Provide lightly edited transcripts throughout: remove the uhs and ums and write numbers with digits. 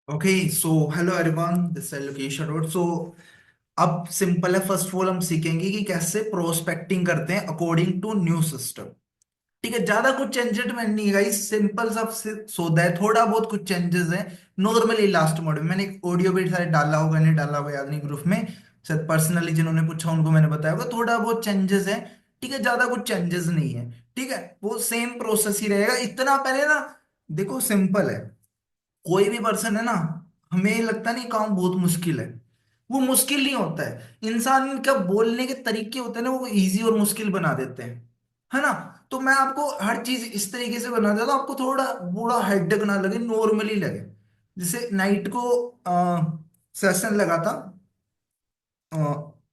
Okay so hello everyone, this is Lokesh Arora. So अब simple है। First of all हम सीखेंगे कि कैसे प्रोस्पेक्टिंग करते हैं अकॉर्डिंग टू न्यू सिस्टम। ठीक है, ज्यादा कुछ झंझट नहीं है गाइस, सिंपल सा सौदा है। थोड़ा बहुत कुछ चेंजेस है नॉर्मली। लास्ट मॉडल में मैंने एक ऑडियो भी शायद डाला होगा, नहीं डाला होगा याद नहीं, ग्रुप में शायद पर्सनली जिन्होंने पूछा उनको मैंने बताया होगा। थोड़ा बहुत चेंजेस है, ठीक है, ज्यादा कुछ चेंजेस नहीं है। ठीक है, वो सेम प्रोसेस ही रहेगा। इतना पहले ना, देखो सिंपल है। कोई भी पर्सन है ना, हमें लगता नहीं काम बहुत मुश्किल है। वो मुश्किल नहीं होता है। इंसान का बोलने के तरीके होते हैं ना, वो इजी और मुश्किल बना देते हैं, है ना। तो मैं आपको हर चीज इस तरीके से बना देता हूँ, आपको थोड़ा बूढ़ा हेडेक ना लगे, नॉर्मली लगे। जैसे नाइट को सेशन लगा था अ,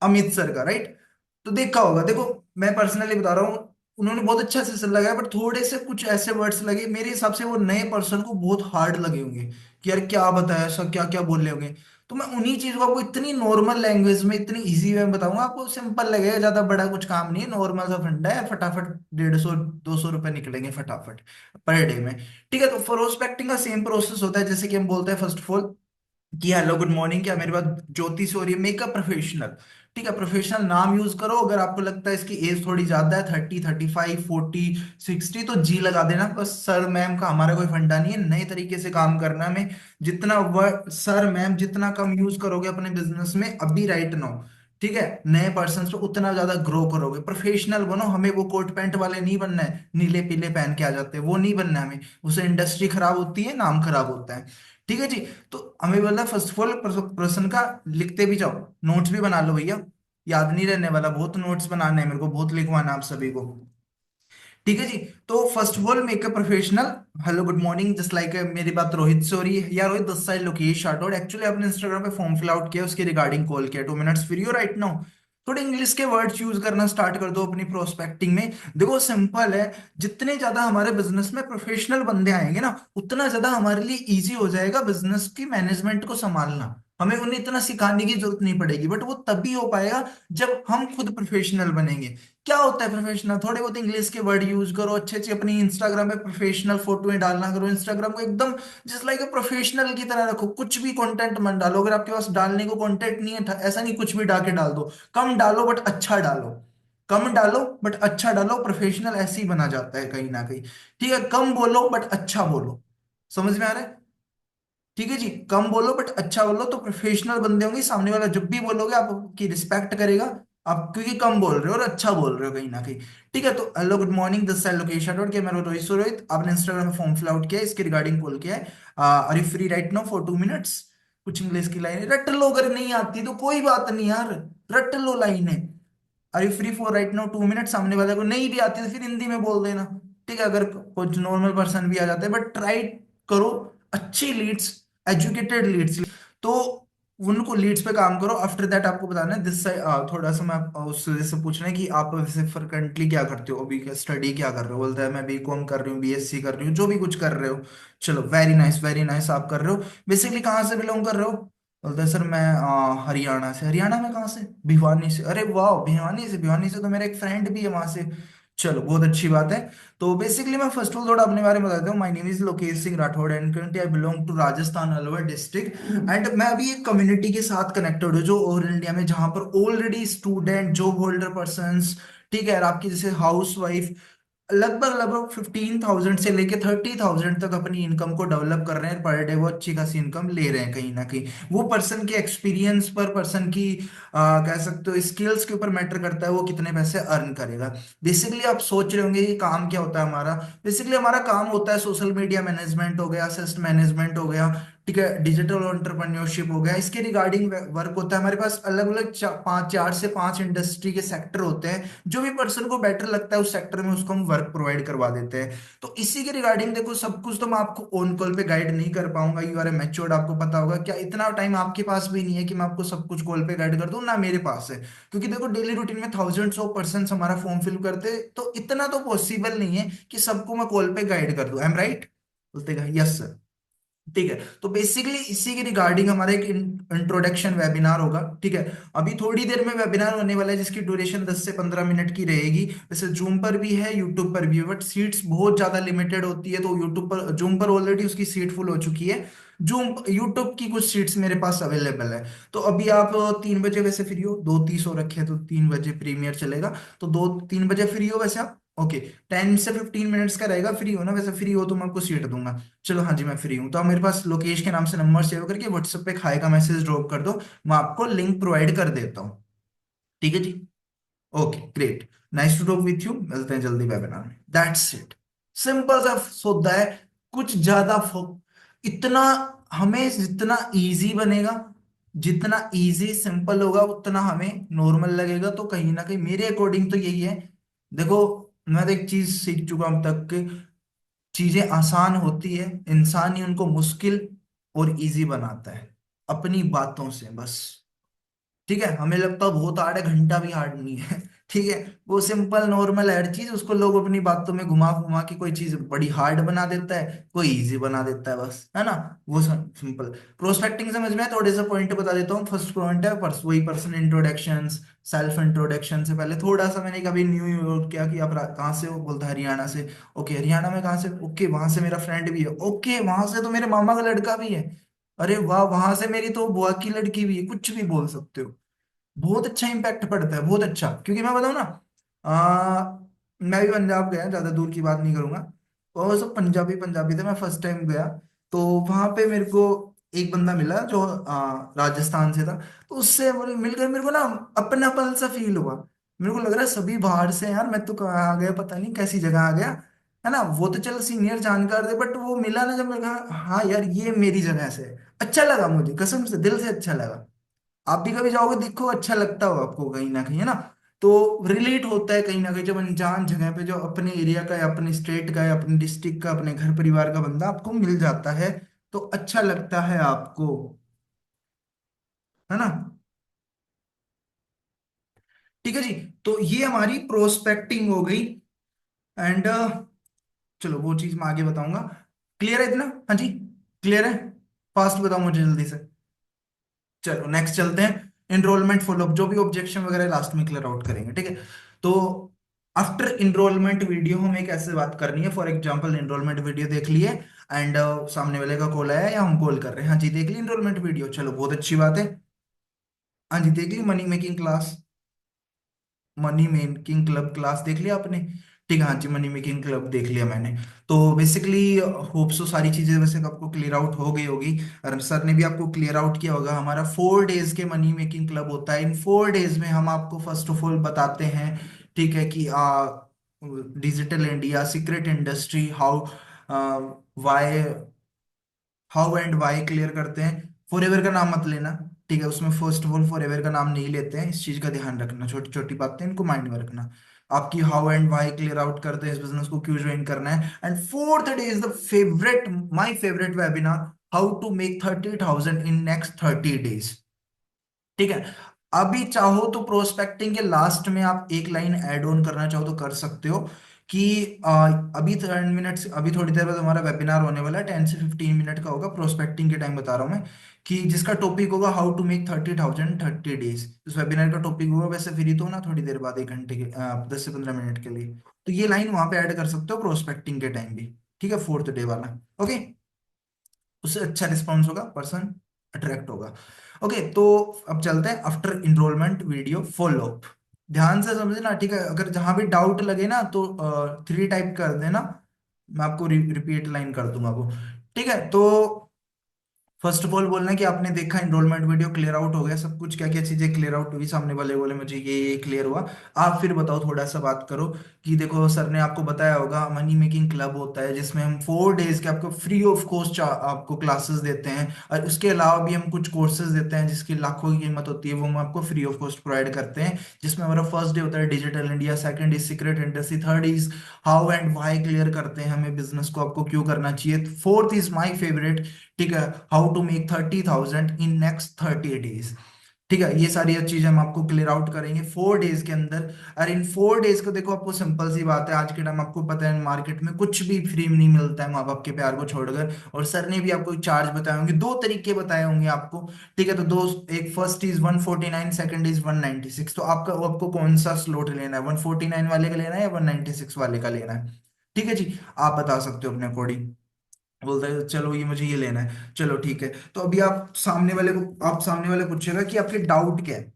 अमित सर का, राइट। तो देखा होगा, देखो मैं पर्सनली बता रहा हूँ, उन्होंने बहुत अच्छा सेशन लगाया, बट थोड़े से कुछ ऐसे वर्ड्स लगे मेरे हिसाब से, वो नए पर्सन को बहुत हार्ड लगे होंगे कि यार क्या बताया, ऐसा क्या क्या बोल रहे होंगे। तो मैं उन्हीं चीज को आपको इतनी नॉर्मल लैंग्वेज में, इतनी इजी वे में बताऊंगा, आपको सिंपल लगेगा। ज्यादा बड़ा कुछ काम नहीं है, नॉर्मल सा फंडा है, फटाफट 150-200 रुपये निकलेंगे फटाफट पर डे में। ठीक है, तो प्रोस्पेक्टिंग का सेम प्रोसेस होता है। जैसे कि हम बोलते हैं फर्स्ट ऑफ ऑल कि हेलो गुड मॉर्निंग, क्या मेरी बात ज्योति से हो रही है? Makeup professional. ठीक है, प्रोफेशनल नाम यूज करो। अगर आपको लगता है इसकी एज थोड़ी ज्यादा है, 30, 35, 40, 60, तो जी लगा देना बस। सर मैम का हमारा कोई फंडा नहीं है, नए तरीके से काम करना है हमें। जितना वर्ड सर मैम जितना कम यूज करोगे अपने बिजनेस में अभी राइट नाउ, ठीक है, नए पर्सन पे उतना ज्यादा ग्रो करोगे। प्रोफेशनल बनो। हमें वो कोट पैंट वाले नहीं बनना है, नीले पीले पहन के आ जाते हैं, वो नहीं बनना है हमें। उससे इंडस्ट्री खराब होती है, नाम खराब होता है। ठीक है जी। तो हमें बोला फर्स्ट ऑफ ऑल प्रश्न का लिखते भी जाओ, नोट्स भी बना लो भैया। याद नहीं रहने वाला, बहुत नोट्स बनाने हैं मेरे को, बहुत लिखवाना है आप सभी को। ठीक है जी। तो first of all make a professional. Hello good morning, just like मेरी बात रोहित से हो रही है। यार रोहित, 10 साल लोकेश राठौड़। एक्चुअली आपने इंस्टाग्राम पे फॉर्म फिल आउट किया, उसके रिगार्डिंग कॉल किया। 2 मिनट्स फ्री हो राइट नाउ? थोड़े इंग्लिश के वर्ड्स यूज करना स्टार्ट कर दो अपनी प्रोस्पेक्टिंग में। देखो सिंपल है, जितने ज्यादा हमारे बिजनेस में प्रोफेशनल बंदे आएंगे ना, उतना ज्यादा हमारे लिए इजी हो जाएगा बिजनेस की मैनेजमेंट को संभालना। हमें उन्हें इतना सिखाने की जरूरत नहीं पड़ेगी, बट वो तभी हो पाएगा जब हम खुद प्रोफेशनल बनेंगे। क्या होता है प्रोफेशनल? थोड़े बहुत इंग्लिश के वर्ड यूज करो, अच्छे अच्छे अपनी इंस्टाग्राम पे प्रोफेशनल फोटोएं डालना करो। इंस्टाग्राम को एकदम जस्ट लाइक प्रोफेशनल की तरह रखो। कुछ भी कंटेंट मत डालो। अगर आपके पास डालने को कंटेंट नहीं है, ऐसा नहीं कुछ भी डाके डाल दो। कम डालो बट अच्छा डालो। कम डालो बट अच्छा डालो। प्रोफेशनल ऐसे ही बना जाता है कहीं ना कहीं। ठीक है, कम बोलो बट अच्छा बोलो। समझ में आ रहा है? ठीक है जी, कम बोलो बट अच्छा बोलो, तो प्रोफेशनल बंदे होंगे। सामने वाला जब भी बोलोगे आपकी रिस्पेक्ट करेगा, आप क्योंकि कम बोल रहे हो और अच्छा बोल रहे हो कहीं ना कहीं। ठीक है, तो hello good morning, this side Lokesh Rathore के, मेरा रोहित सो रोहित। आपने इंस्टाग्राम में फॉर्म फिल आउट किया है, इसके रिगार्डिंग कॉल किया है। Are you free right now for 2 minutes? कुछ इंग्लिश की लाइन रट लो, अगर नहीं आती तो कोई बात नहीं यार, रट लो लाइनें। Are you free for right now 2 minutes? सामने वाले को नहीं भी आती तो फिर हिंदी में बोल देना। ठीक है, अगर कुछ नॉर्मल पर्सन भी आ जाते हैं, बट ट्राई करो अच्छी लीड्स, एजुकेटेड लीड्स। तो उनको लीड्स पे काम करो। आफ्टर दैट आपको बताना है दिस। थोड़ा सा मैं उस वजह से पूछना है कि आप वैसे फ्रिक्वेंटली क्या करते हो, अभी स्टडी क्या कर रहे हो? बोलता है मैं बीकॉम कर रही हूँ, बीएससी कर रही हूँ, जो भी कुछ कर रहे हो। चलो वेरी नाइस, वेरी नाइस, आप कर रहे हो। बेसिकली कहाँ से बिलोंग कर रहे हो? बोलता है सर मैं हरियाणा से। हरियाणा में कहाँ से? भिवानी से। अरे वाह, भिवानी से! भिवानी से तो मेरा एक फ्रेंड भी है वहां से। चलो बहुत अच्छी बात है। तो बेसिकली मैं फर्स्ट ऑफ ऑल थोड़ा अपने बारे में बताता हूँ। My name is Lokesh Singh Rathore and currently I belong to Rajasthan Alwar district. And मैं अभी एक कम्युनिटी के साथ कनेक्टेड हूँ जो ओवरऑल इंडिया में, जहां पर already student, job holder persons, ठीक है, और आपकी जैसे हाउस वाइफ, लगभग लगभग 15,000 से लेके 30,000 तक अपनी इनकम को डेवलप कर रहे हैं पर डे। वो अच्छी खासी इनकम ले रहे हैं कहीं ना कहीं। वो पर्सन के एक्सपीरियंस पर, पर्सन की कह सकते हो स्किल्स के ऊपर मैटर करता है वो कितने पैसे अर्न करेगा। बेसिकली आप सोच रहे होंगे कि काम क्या होता है हमारा। बेसिकली हमारा काम होता है सोशल मीडिया मैनेजमेंट हो गया, असिस्ट मैनेजमेंट हो गया, ठीक है, डिजिटल एंटरप्रेन्योरशिप हो गया। इसके रिगार्डिंग वर्क होता है हमारे पास। अलग अलग 4 से 5 इंडस्ट्री के सेक्टर होते हैं। जो भी पर्सन को बेटर लगता है उस सेक्टर में, उसको हम वर्क प्रोवाइड करवा देते हैं। तो इसी के रिगार्डिंग देखो, सब कुछ तो मैं आपको ऑन कॉल पे गाइड नहीं कर पाऊंगा। यू आर ए मैच्योर्ड, आपको पता होगा क्या, इतना टाइम आपके पास भी नहीं है कि मैं आपको सब कुछ कॉल पे गाइड कर दूं ना, मेरे पास है। क्योंकि देखो डेली रूटीन में थाउजेंड्स ऑफ पर्सन हमारा फॉर्म फिल करते हैं, तो इतना तो पॉसिबल नहीं है कि सबको मैं कॉल पे गाइड कर दूं। I am right? बोलते यस सर। ठीक है, तो बेसिकली इसी के रिगार्डिंग हमारा एक इंट्रोडक्शन वेबिनार होगा। ठीक है, अभी थोड़ी देर में वेबिनार होने वाला है जिसकी ड्यूरेशन 10 से 15 मिनट की रहेगी। वैसे जूम पर भी है, यूट्यूब पर भी है, बट सीट्स बहुत ज्यादा लिमिटेड होती है, तो यूट्यूब पर, जूम पर ऑलरेडी उसकी सीट फुल हो चुकी है। जूम यूट्यूब की कुछ सीट्स मेरे पास अवेलेबल है। तो अभी आप 3 बजे वैसे फ्री हो, 2:30 हो रखे हैं तो 3 बजे प्रीमियर चलेगा, तो 2-3 बजे फ्री हो वैसे आप? ओके, 10 से 15 मिनट्स का रहेगा। फ्री हो ना? वैसे फ्री हो तो मैं आपको सीट दूंगा। चलो हाँ जी, मैं फ्री हूँ, तो आप मेरे पास लोकेश के नाम से नंबर सेव करके व्हाट्सएप पे हाय का मैसेज ड्रॉप कर दो, मैं आपको लिंक प्रोवाइड कर देता हूँ। ठीक है जी। Okay great, nice to talk with you, मिलते हैं जल्दी वेबिनार में। दैट्स इट, सिंपल सा सौदा है, कुछ ज्यादा इतना, हमें जितना इजी बनेगा, जितना इजी सिंपल होगा उतना हमें नॉर्मल लगेगा। तो कहीं ना कहीं मेरे अकॉर्डिंग तो यही है। देखो, मैं तो एक चीज सीख चुका हूं तक कि चीजें आसान होती है, इंसान ही उनको मुश्किल और इजी बनाता है अपनी बातों से बस। ठीक है, हमें लगता है बहुत हार्ड है, घंटा भी हार्ड नहीं है। ठीक है, वो सिंपल नॉर्मल है हर चीज, उसको लोग अपनी बातों में घुमा घुमा के कोई चीज बड़ी हार्ड बना देता है, कोई इजी बना देता है बस, है ना? वो सिंपल। प्रोस्पेक्टिंग समझ में है? थोड़े से पॉइंट बता देता हूँ। फर्स्ट पॉइंट है वही पर्सन इंट्रोडक्शन। सेल्फ इंट्रोडक्शन से पहले थोड़ा सा मैंने कभी न्यू यूज़ किया कि आप कहाँ से हो, बोलता हरियाणा से। ओके, हरियाणा में कहाँ से? ओके, वहां से मेरा फ्रेंड भी है। ओके, वहां से तो मेरे मामा का लड़का भी है। अरे वाह, वहां से मेरी तो बुआ की लड़की भी है। कुछ भी बोल सकते हो। बहुत अच्छा इम्पैक्ट पड़ता है, बहुत अच्छा। क्योंकि मैं बताऊं ना, मैं भी पंजाब गया, ज्यादा दूर की बात नहीं करूंगा, और सब पंजाबी पंजाबी थे। मैं फर्स्ट टाइम गया, तो वहां पे मेरे को एक बंदा मिला जो राजस्थान से था। तो उससे मिलकर मेरे को ना अपनापन सा फील हुआ। मेरे को लग रहा है सभी बाहर से हैं यार, मैं तो कहाँ आ गया, पता नहीं कैसी जगह आ गया, है ना? वो तो चलो सीनियर जानकार थे, बट वो मिला ना जब, मैं कहा हाँ यार ये मेरी जगह से है। अच्छा लगा मुझे, कसम से दिल से अच्छा लगा। आप भी कभी जाओगे देखो, अच्छा लगता हो आपको कहीं ना कहीं, है ना? तो रिलेट होता है कहीं ना कहीं, जब अनजान जगह पे जो अपने एरिया का या अपने स्टेट का या अपने डिस्ट्रिक्ट का, अपने घर परिवार का बंदा आपको मिल जाता है, तो अच्छा लगता है आपको, है ना? ठीक है जी, तो ये हमारी प्रोस्पेक्टिंग हो गई। एंड चलो वो चीज मैं आगे बताऊंगा। क्लियर है इतना? हाँ जी, क्लियर है? फास्ट बताओ मुझे जल्दी से। चलो नेक्स्ट चलते हैं। एनरोलमेंट फॉलोअप, जो भी ऑब्जेक्शन वगैरह लास्ट में क्लियर आउट करेंगे, ठीक है? तो आफ्टर इनरोलमेंट वीडियो हमें कैसे बात करनी है? फॉर एग्जांपल इनरोलमेंट वीडियो देख लिए, एंड सामने वाले का कॉल आया या हम कॉल कर रहे हैं, हाँ जी देख ली इनरोलमेंट वीडियो, चलो बहुत अच्छी बात है। हाँ जी देख ली money making class, money making club class देख लिया आपने? ठीक है, हाँ जी मनी मेकिंग क्लब देख लिया मैंने। तो बेसिकली होप सो सारी चीजें वैसे आपको क्लियर आउट हो गई होगी, और सर ने भी आपको क्लियर आउट किया होगा। हमारा 4 डेज के मनी मेकिंग क्लब होता है। इन 4 डेज में हम आपको फर्स्ट ऑफ ऑल बताते हैं, ठीक है, कि digital India, secret industry, why how and why clear करते हैं। फॉरएवर का नाम मत लेना, ठीक है? उसमें फर्स्ट ऑफ ऑल फॉरएवर का नाम नहीं लेते हैं, इस चीज का ध्यान रखना, छोटी छोटी बातें इनको माइंड में रखना। आपकी how and why clear out करते हैं, इस बिजनेस को क्यों ज्वाइन करना है। And fourth day is the favourite, my favourite webinar, how to make 30,000 in next 30 days. ठीक है, अभी चाहो तो प्रोस्पेक्टिंग के लास्ट में आप एक लाइन ऐड ऑन करना चाहो तो कर सकते हो कि अभी 10 मिनट्स, अभी थोड़ी देर बाद हमारा वेबिनार होने वाला है, 10 से 15 मिनट का होगा, प्रोस्पेक्टिंग के टाइम बता रहा हूँ मैं, कि जिसका टॉपिक होगा हाउ टू मेक 30,000 30 डेज। इस वेबिनार का टॉपिक होगा, वैसे फ्री तो ना थोड़ी देर बाद, 1 घंटे के 10 से 15 मिनट के लिए, तो ये लाइन वहां पे ऐड कर सकते हो प्रोस्पेक्टिंग के टाइम भी। ठीक है, फोर्थ डे वाला। ओके, उससे अच्छा रिस्पॉन्स होगा, पर्सन अट्रैक्ट होगा। ओके, तो अब चलते हैं after enrolment video follow up. ध्यान से समझना, ठीक है? अगर जहां भी डाउट लगे ना तो 3 टाइप कर देना, मैं आपको रिपीट लाइन कर दूंगा वो। ठीक है, तो फर्स्ट ऑफ ऑल बोलना कि आपने देखा, इनरोलमेंट वीडियो क्लियर आउट हो गया सब कुछ, क्या क्या चीजें क्लियर आउट हुई, सामने वाले बोले मुझे ये क्लियर हुआ। आप फिर बताओ, थोड़ा सा बात करो कि देखो सर ने आपको बताया होगा मनी मेकिंग क्लब होता है, जिसमें हम 4 डेज के आपको फ्री ऑफ कॉस्ट आपको क्लासेस देते हैं, और उसके अलावा भी हम कुछ कोर्सेज देते हैं जिसकी लाखों की कीमत होती है, वो हम आपको फ्री ऑफ कॉस्ट प्रोवाइड करते हैं। जिसमें हमारा फर्स्ट डे होता है digital India, second is secret industry, third is how and why clear करते हैं हमें बिजनेस को आपको क्यों करना चाहिए, फोर्थ इज माई फेवरेट, ठीक है, how to make 30,000 in next 30 days. ठीक है, ये सारी चीजें हम आपको क्लियर आउट करेंगे 4 डेज के अंदर। और इन 4 डेज को देखो, आपको सिंपल सी बात है, आज के टाइम आपको पता है मार्केट में कुछ भी फ्री में नहीं मिलता है माँ बाप के प्यार को छोड़कर। और सर ने भी आपको चार्ज बताए होंगे, दो तरीके बताए होंगे आपको। ठीक है, तो दो, एक फर्स्ट इज 149, सेकंड इज 196। तो आपका आपको कौन सा स्लॉट लेना है, 149 वाले का लेना है या 196 वाले का लेना है? ठीक है जी, आप बता सकते हो अपने अकॉर्डिंग। बोलता है चलो ये मुझे ये लेना है, चलो ठीक है। तो अभी आप सामने वाले पूछेगा कि आपके डाउट क्या है।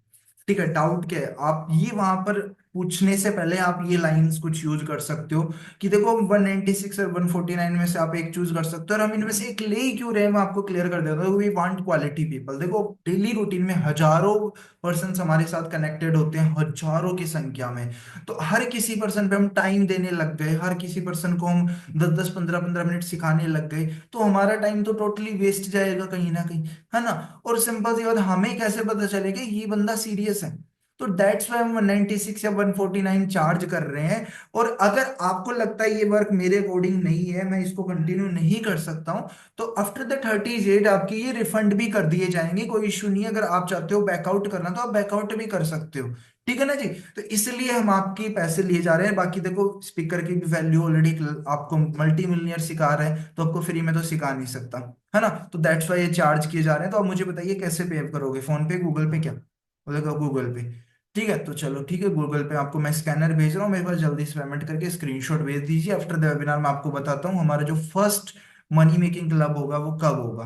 ठीक है, डाउट क्या है, आप ये वहां पर पूछने से पहले आप ये लाइंस कुछ यूज कर सकते हो कि देखो 196 और 149 में से आप एक चूज कर सकते हो, और हम इनमें से एक ले ही क्यों रहे हैं मैं आपको क्लियर कर देता हूँ। We want quality people. देखो डेली रूटीन में हजारों पर्सन हमारे साथ कनेक्टेड होते हैं, हजारों की संख्या में। तो हर किसी पर्सन पे हम टाइम देने लग गए, हर किसी पर्सन को हम 10-10 15-15 मिनट सिखाने लग गए, तो हमारा टाइम तो टोटली वेस्ट जाएगा कहीं ना कहीं, है ना। और सिंपल सी बात, हमें कैसे पता चलेगा ये बंदा सीरियस है? तो दैट्स वाई हम 196 या 149 चार्ज कर रहे हैं। और अगर आपको लगता है ये वर्क मेरे अकॉर्डिंग नहीं है, मैं इसको कंटिन्यू नहीं कर सकता हूँ, तो आफ्टर द 30 डेज आपके ये रिफंड भी कर दिए जाएंगे, कोई इशू नहीं है। अगर आप चाहते हो बैकआउट करना तो आप बैकआउट भी कर सकते हो। ठीक है ना जी। तो इसलिए हम आपके पैसे लिए जा रहे हैं। बाकी देखो स्पीकर की भी वैल्यू ऑलरेडी आपको मल्टी मिलियनर सिखा रहा है, तो आपको फ्री में तो सिखा नहीं सकता, है ना। तो दैट्स वाई ये चार्ज किए जा रहे हैं। तो आप मुझे बताइए कैसे पे करोगे, फोन पे, गूगल पे, क्या बोलेगा, गूगल पे। ठीक है, तो चलो ठीक है, गूगल पे आपको मैं स्कैनर भेज रहा हूँ, मेरे पास जल्दी से पेमेंट करके स्क्रीनशॉट भेज दीजिए। आफ्टर द वेबिनार मैं आपको बताता हूँ हमारा जो फर्स्ट मनी मेकिंग क्लब होगा वो कब होगा।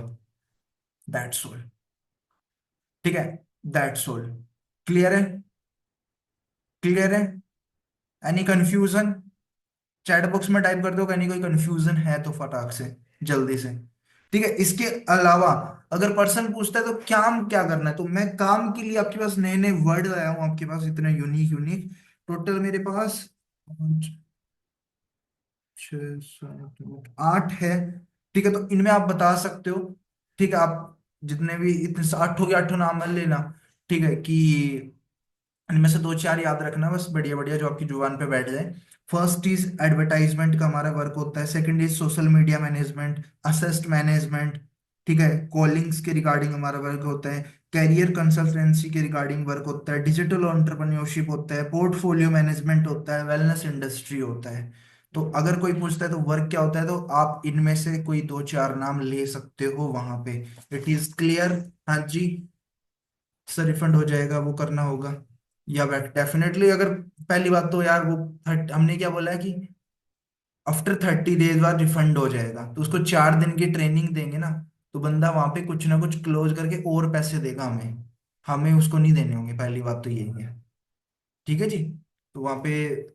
That's all. ठीक है, दैट्स ऑल। क्लियर है? क्लियर है? Any confusion? चैट बॉक्स में टाइप कर दो, कहीं कोई कंफ्यूजन है तो फटाक से, जल्दी से। ठीक है, इसके अलावा अगर पर्सन पूछता है तो काम क्या करना है, तो मैं काम के लिए आपके पास नए नए वर्ड लाया हूं, आपके पास इतने यूनिक यूनिक। टोटल मेरे पास 6 7 8 है। ठीक है, तो इनमें आप बता सकते हो। ठीक है, आप जितने भी इतने आठों के आठों नाम ले लेना। ठीक है कि इनमें से दो चार याद रखना बस, बढ़िया बढ़िया जो आपकी जुबान पे बैठ जाए। फर्स्ट इज एडवर्टाइजमेंट का हमारा वर्क होता है, second is social media management, asset management. ठीक है, कॉलिंग्स के रिगार्डिंग हमारा वर्क होता है, कैरियर कंसल्टेंसी के रिगार्डिंग वर्क होता है, डिजिटल एंटरप्रेन्योरशिप होता है, पोर्टफोलियो मैनेजमेंट होता है, वेलनेस इंडस्ट्री होता है। तो अगर कोई पूछता है तो वर्क क्या होता है, तो आप इनमें से कोई दो चार नाम ले सकते हो वहां पे। It is clear? हाँ जी। सर रिफंड हो जाएगा, वो करना होगा या बैक डेफिनेटली। अगर पहली बात तो यार वो हमने क्या बोला है कि आफ्टर 30 डेज बाद रिफंड हो जाएगा, तो उसको 4 दिन की ट्रेनिंग देंगे ना, तो बंदा वहां पे कुछ ना कुछ क्लोज करके और पैसे देगा हमें, हमें उसको नहीं देने होंगे, पहली बात तो यही है। ठीक है जी। तो वहां पे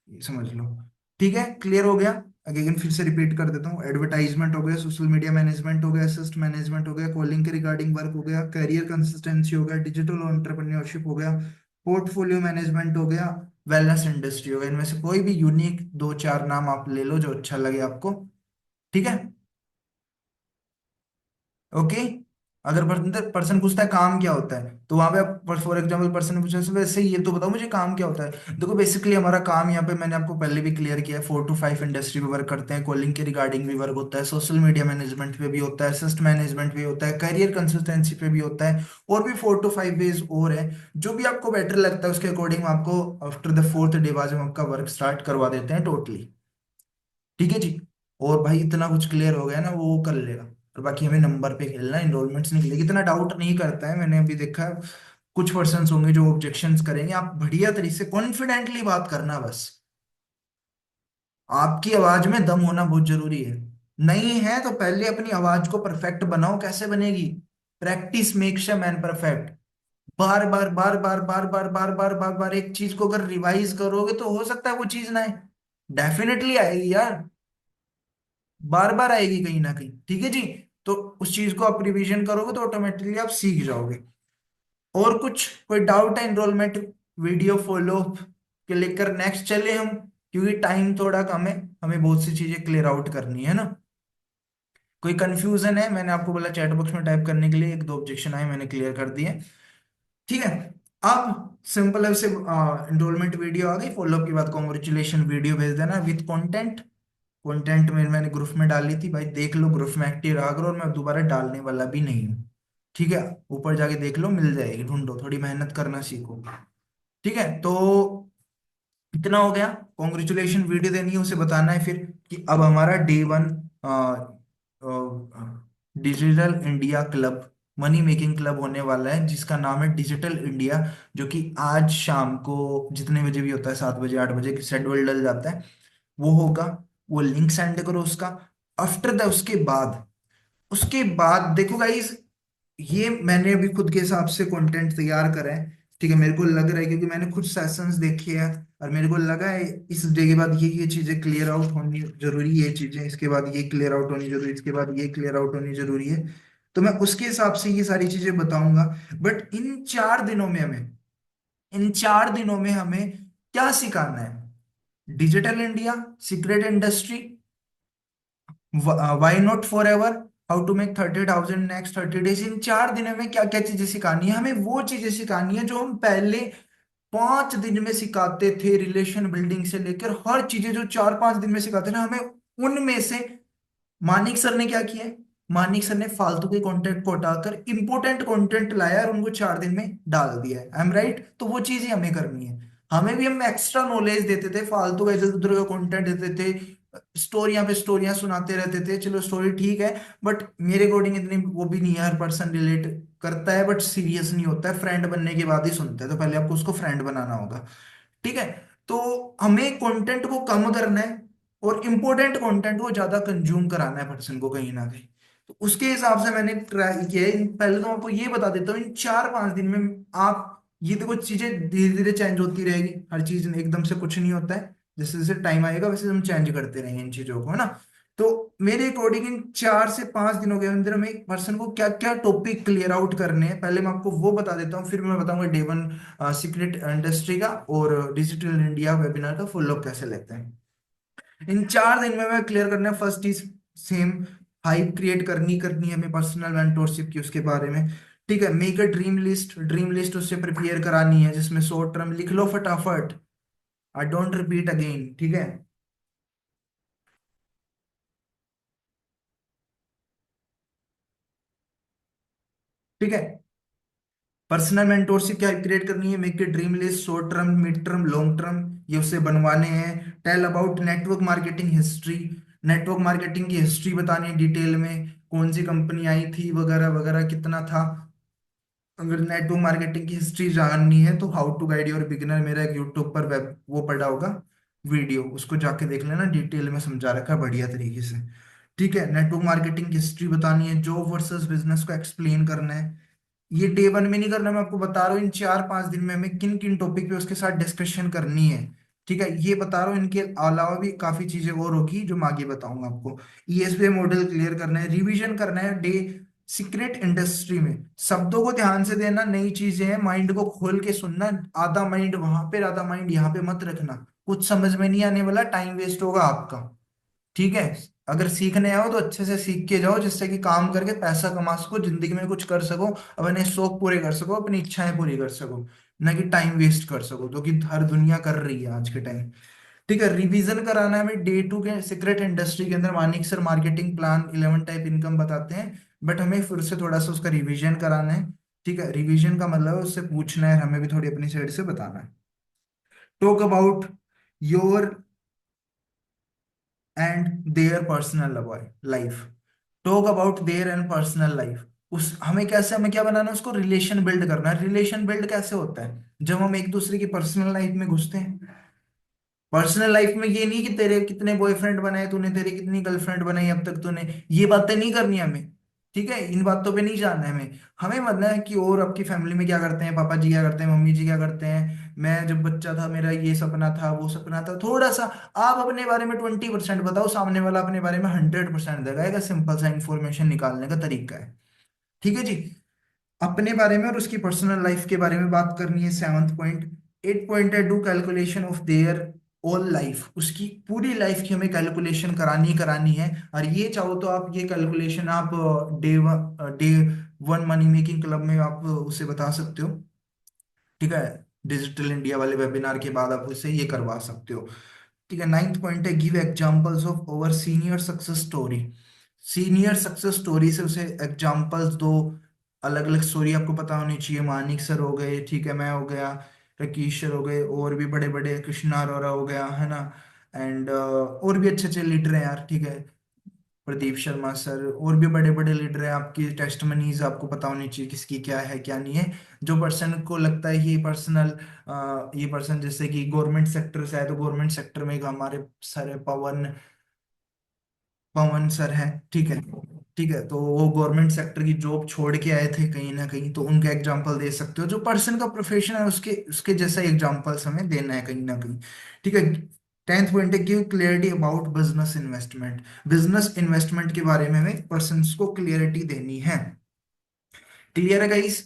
समझ लो। ठीक है, क्लियर हो गया? अगेन फिर से रिपीट कर देता हूँ, एडवर्टाइजमेंट हो गया, सोशल मीडिया मैनेजमेंट हो गया, असिस्ट मैनेजमेंट हो गया, कॉलिंग के रिगार्डिंग वर्क हो गया, करियर कंसिस्टेंसी हो गया, डिजिटल एंटरप्रेन्योरशिप हो गया, पोर्टफोलियो मैनेजमेंट हो गया, वेलनेस इंडस्ट्री हो गया। इनमें से कोई भी यूनिक दो चार नाम आप ले लो जो अच्छा लगे आपको। ठीक है, ओके। अगर पर्सन पूछता है काम क्या होता है, तो वहां पे फॉर एग्जाम्पल पर्सन ने पूछा वैसे ये तो बताओ मुझे काम क्या होता है। देखो बेसिकली हमारा काम यहाँ पे मैंने आपको पहले भी क्लियर किया है, 4 to 5 इंडस्ट्री पे वर्क करते हैं, कॉलिंग के रिगार्डिंग भी वर्क होता है, सोशल मीडिया मैनेजमेंट पे भी होता है, असिस्ट मैनेजमेंट भी होता है, करियर कंसिस्टेंसी पे भी होता है, और भी 4 to 5 वेज और है। जो भी आपको बेटर लगता है उसके अकॉर्डिंग आपको आफ्टर द 4th डे बाद हम आपका वर्क स्टार्ट करवा देते हैं टोटली। ठीक है जी। और भाई इतना कुछ क्लियर हो गया ना, वो कर लेगा। और बाकी हमें नंबर पे खेलना, इनरोलमेंट्स नहीं खेलेगी, इतना डाउट नहीं करता है, मैंने अभी देखा है। कुछ पर्सन होंगे जो ऑब्जेक्शंस करेंगे, आप बढ़िया तरीके से कॉन्फिडेंटली बात करना बस। आपकी आवाज में दम होना बहुत जरूरी है। नहीं है तो पहले अपनी आवाज को परफेक्ट बनाओ, कैसे बनेगी? Practice makes a man perfect. बार बार बार बार बार बार बार बार बार बार एक चीज को अगर रिवाइज करोगे तो हो सकता है वो चीज ना आए, डेफिनेटली आएगी यार, बार बार आएगी कहीं ना कहीं। ठीक है जी। तो उस चीज को आप रिवीजन करोगे तो ऑटोमेटिकली आप सीख जाओगे। और कुछ कोई डाउट है एनरोलमेंट वीडियो फॉलो के लेकर नेक्स्ट चले हम, क्योंकि टाइम थोड़ा कम है, हमें बहुत सी चीजें क्लियर आउट करनी है ना। कोई कंफ्यूजन है? मैंने आपको बोला चैट बॉक्स में टाइप करने के लिए, एक दो ऑब्जेक्शन आए मैंने क्लियर कर दिए। ठीक है। अब सिंपल है से एनरोलमेंट वीडियो आ गई, फॉलोअप की बात कॉन्ग्रेचुलेशन वीडियो भेज देना विद कंटेंट। कंटेंट में मैंने ग्रुप में डाली थी भाई, देख लो ग्रुप में एक्टिव रहा करो, और मैं दोबारा डालने वाला भी नहीं हूँ। ठीक है, ऊपर जाके देख लो, मिल जाएगी, ढूंढो, थोड़ी मेहनत करना सीखो। ठीक है, तो इतना हो गया। कॉन्ग्रेचुलेशन वीडियो देनी है, उसे बताना है फिर कि अब हमारा day 1 digital India club, money making club होने वाला है, जिसका नाम है डिजिटल इंडिया। जो कि आज शाम को जितने बजे भी होता है, 7 बजे 8 बजे शेड्यूल डल जाता है, वो होगा। वो लिंक सेंड करो उसका। आफ्टर द उसके बाद देखो गाइस, ये मैंने अभी खुद के हिसाब से कंटेंट तैयार करा है। ठीक है, मेरे को लग रहा है क्योंकि मैंने कुछ सेशंस देखे हैं, और मेरे को लगा है इस डे के बाद ये चीजें क्लियर आउट होनी जरूरी है, ये चीजें इसके बाद ये क्लियर आउट होनी जरूरी, इसके बाद ये क्लियर आउट होनी जरूरी है। तो मैं उसके हिसाब से ये सारी चीजें बताऊंगा। बट इन 4 दिनों में हमें क्या सिखाना है? Digital India, secret industry, why not forever, how to make 30,000 next 30 days. इन 4 दिनों में क्या क्या चीजें सिखानी है? हमें वो चीजें सिखानी है जो हम पहले 5 दिन में सिखाते थे, रिलेशन बिल्डिंग से लेकर हर चीजें जो 4-5 दिन में सिखाते थे हमें। उनमें से मानिक सर ने क्या किया है? मानिक सर ने फालतू के कंटेंट को हटाकर इंपोर्टेंट कंटेंट लाया और उनको 4 दिन में डाल दिया है। I am right? तो वो चीजें हमें करनी है। हमें भी हम एक्स्ट्रा नॉलेज देते थे, फालतू का इधर उधर का कंटेंट देते थे, स्टोरियां पे स्टोरियां सुनाते रहते थे। चलो स्टोरी ठीक है, बट मेरे अकॉर्डिंग इतनी वो भी नहीं है। हर पर्सन रिलेट करता है बट सीरियस नहीं होता है, फ्रेंड बनने के बाद ही सुनता है, तो पहले आपको उसको फ्रेंड बनाना होगा। ठीक है, तो हमें कंटेंट को कम करना है और इम्पोर्टेंट कंटेंट को ज्यादा कंज्यूम कराना है पर्सन को, कहीं ना कहीं। तो उसके हिसाब से मैंने ट्राई किया है। पहले तो मैं आपको ये बता देता हूँ, इन 4-5 दिन में आप, ये देखो चीजें धीरे धीरे चेंज होती रहेगी, हर चीज एकदम से कुछ नहीं होता है। जैसे जैसे टाइम आएगा वैसे हम चेंज करते रहेंगे इन चीजों को, है ना। तो मेरे अकॉर्डिंग इन 4 से 5 दिनों के अंदर में एक पर्सन को क्या क्या टॉपिक क्लियर आउट करने हैं, पहले मैं आपको वो बता देता हूँ, फिर मैं बताऊंगा डे 1 सीक्रेट इंडस्ट्री का और डिजिटल इंडिया वेबिनार का फुल लॉग कैसे लेते हैं। इन 4 दिन में मैं क्लियर करना है। First is same, hype create करनी है हमें पर्सनल मेंटोरशिप की, उसके बारे में। ठीक है, मेक अ ड्रीम लिस्ट उससे प्रिपेयर करानी है, जिसमें शॉर्ट टर्म लिख लो फटाफट। आई डोंट रिपीट अगेन, ठीक है। ठीक है, पर्सनल मेंटोरशिप क्या क्रिएट करनी है? Make a dream list, short term, mid term, long term, ये उससे बनवाने हैं। Tell about network marketing history, network marketing की हिस्ट्री बतानी है डिटेल में, कौन सी कंपनी आई थी वगैरह वगैरह, कितना था। अगर नेटवर्क मार्केटिंग की हिस्ट्री जाननी है तो how to guide your beginner, मेरा एक यूट्यूब पर वेब वो पड़ा होगा वीडियो, उसको जाके देख लेना, डिटेल में समझा रखा है बढ़िया तरीके से। ठीक है, नेटवर्क मार्केटिंग की हिस्ट्री बतानी है, जॉब वर्सेस बिजनेस को एक्सप्लेन करना है। ये डे 1 में नहीं करना, मैं आपको बता रहा हूँ इन 4-5 दिन में हमें किन किन टॉपिक पे उसके साथ डिस्कशन करनी है। ठीक है, ये बता रहा हूँ, इनके अलावा भी काफी चीजें और होगी जो मैं आगे बताऊंगा आपको। ईएसपी मॉडल क्लियर करना है, रिवीजन करना है डे सीक्रेट इंडस्ट्री में। शब्दों को ध्यान से देना, नई चीजें हैं, माइंड को खोल के सुनना। आधा माइंड वहां पे, आधा माइंड यहाँ पे मत रखना। कुछ समझ में नहीं आने वाला, टाइम वेस्ट होगा आपका। ठीक है, अगर सीखने आओ तो अच्छे से सीख के जाओ, जिससे कि काम करके पैसा कमा सको, जिंदगी में कुछ कर सको, अपने शौक पूरे कर सको, अपनी इच्छाएं पूरी कर सको, ना कि टाइम वेस्ट कर सको, जो कि हर दुनिया कर रही है आज के टाइम। ठीक है, रिवीजन कराना है हमें डे 2 के सीक्रेट इंडस्ट्री के अंदर। Manik sir marketing plan 11 type income बताते हैं, बट हमें फिर से थोड़ा सा उसका रिवीजन कराना है। ठीक है, रिवीजन का मतलब है उससे पूछना है, हमें भी थोड़ी अपनी साइड से बताना है। Talk about your and their personal life, talk about their and personal life. उस हमें कैसे, हमें क्या बनाना है? उसको रिलेशन बिल्ड करना है। रिलेशन बिल्ड कैसे होता है? जब हम एक दूसरे की पर्सनल लाइफ में घुसते हैं। पर्सनल लाइफ में ये नहीं कि तेरे कितने बॉयफ्रेंड बनाए तूने, तेरी कितनी गर्लफ्रेंड बनाई अब तक तूने, ये बातें नहीं करनी हमें। ठीक है, इन बातों पे नहीं जानना है हमें। हमें मतलब है कि और आपकी फैमिली में क्या करते हैं, पापा जी क्या करते हैं, मम्मी जी क्या करते हैं, मैं जब बच्चा था मेरा ये सपना था वो सपना था, थोड़ा सा आप अपने बारे में 20% बताओ, सामने वाला अपने बारे में 100% देगा। एक सिंपल सा इंफॉर्मेशन निकालने का तरीका है। ठीक है जी, अपने बारे में और उसकी पर्सनल लाइफ के बारे में बात करनी है। 7th point. 8 पॉइंट है do calculation of their all life, उसकी पूरी लाइफ की हमें कैलकुलेशन करानी ही करानी है। और ये चाहो तो आप ये कैलकुलेशन आप डे 1 मनी मेकिंग क्लब में आप उसे बता सकते हो। ठीक है, डिजिटल इंडिया वाले वेबिनार के बाद आप उसे ये करवा सकते हो। ठीक है, 9th पॉइंट है give examples of over senior success story, senior success story से उसे एग्जांपल्स दो। अलग अलग स्टोरी आपको पता होनी चाहिए। मानिक सर हो गए, ठीक है, मैं हो गया, राकेश सर हो गए, और भी बड़े बड़े, कृष्णा अरोरा हो गया, है ना। एंड और भी अच्छे अच्छे लीडर हैं यार, ठीक है, प्रदीप शर्मा सर, और भी बड़े बड़े लीडर हैं। आपकी टेस्टमनीज आपको पता होनी चाहिए किसकी क्या है क्या नहीं है। जो पर्सन को लगता है कि ये पर्सन जैसे कि गवर्नमेंट सेक्टर से है, तो गवर्नमेंट सेक्टर में एक हमारे सर है, पवन पवन सर है, ठीक है। ठीक है, तो वो गवर्नमेंट सेक्टर की जॉब छोड़ के आए थे कहीं ना कहीं, तो उनका एग्जांपल दे सकते हो। जो पर्सन का प्रोफेशन है उसके उसके जैसा एग्जांपल्स हमें देना है कहीं ना कहीं, ठीक है। 10th पॉइंट है, give clarity about business investment. Business investment के बारे में हमें पर्सन्स को क्लियरिटी देनी है। क्लियर है गाइस?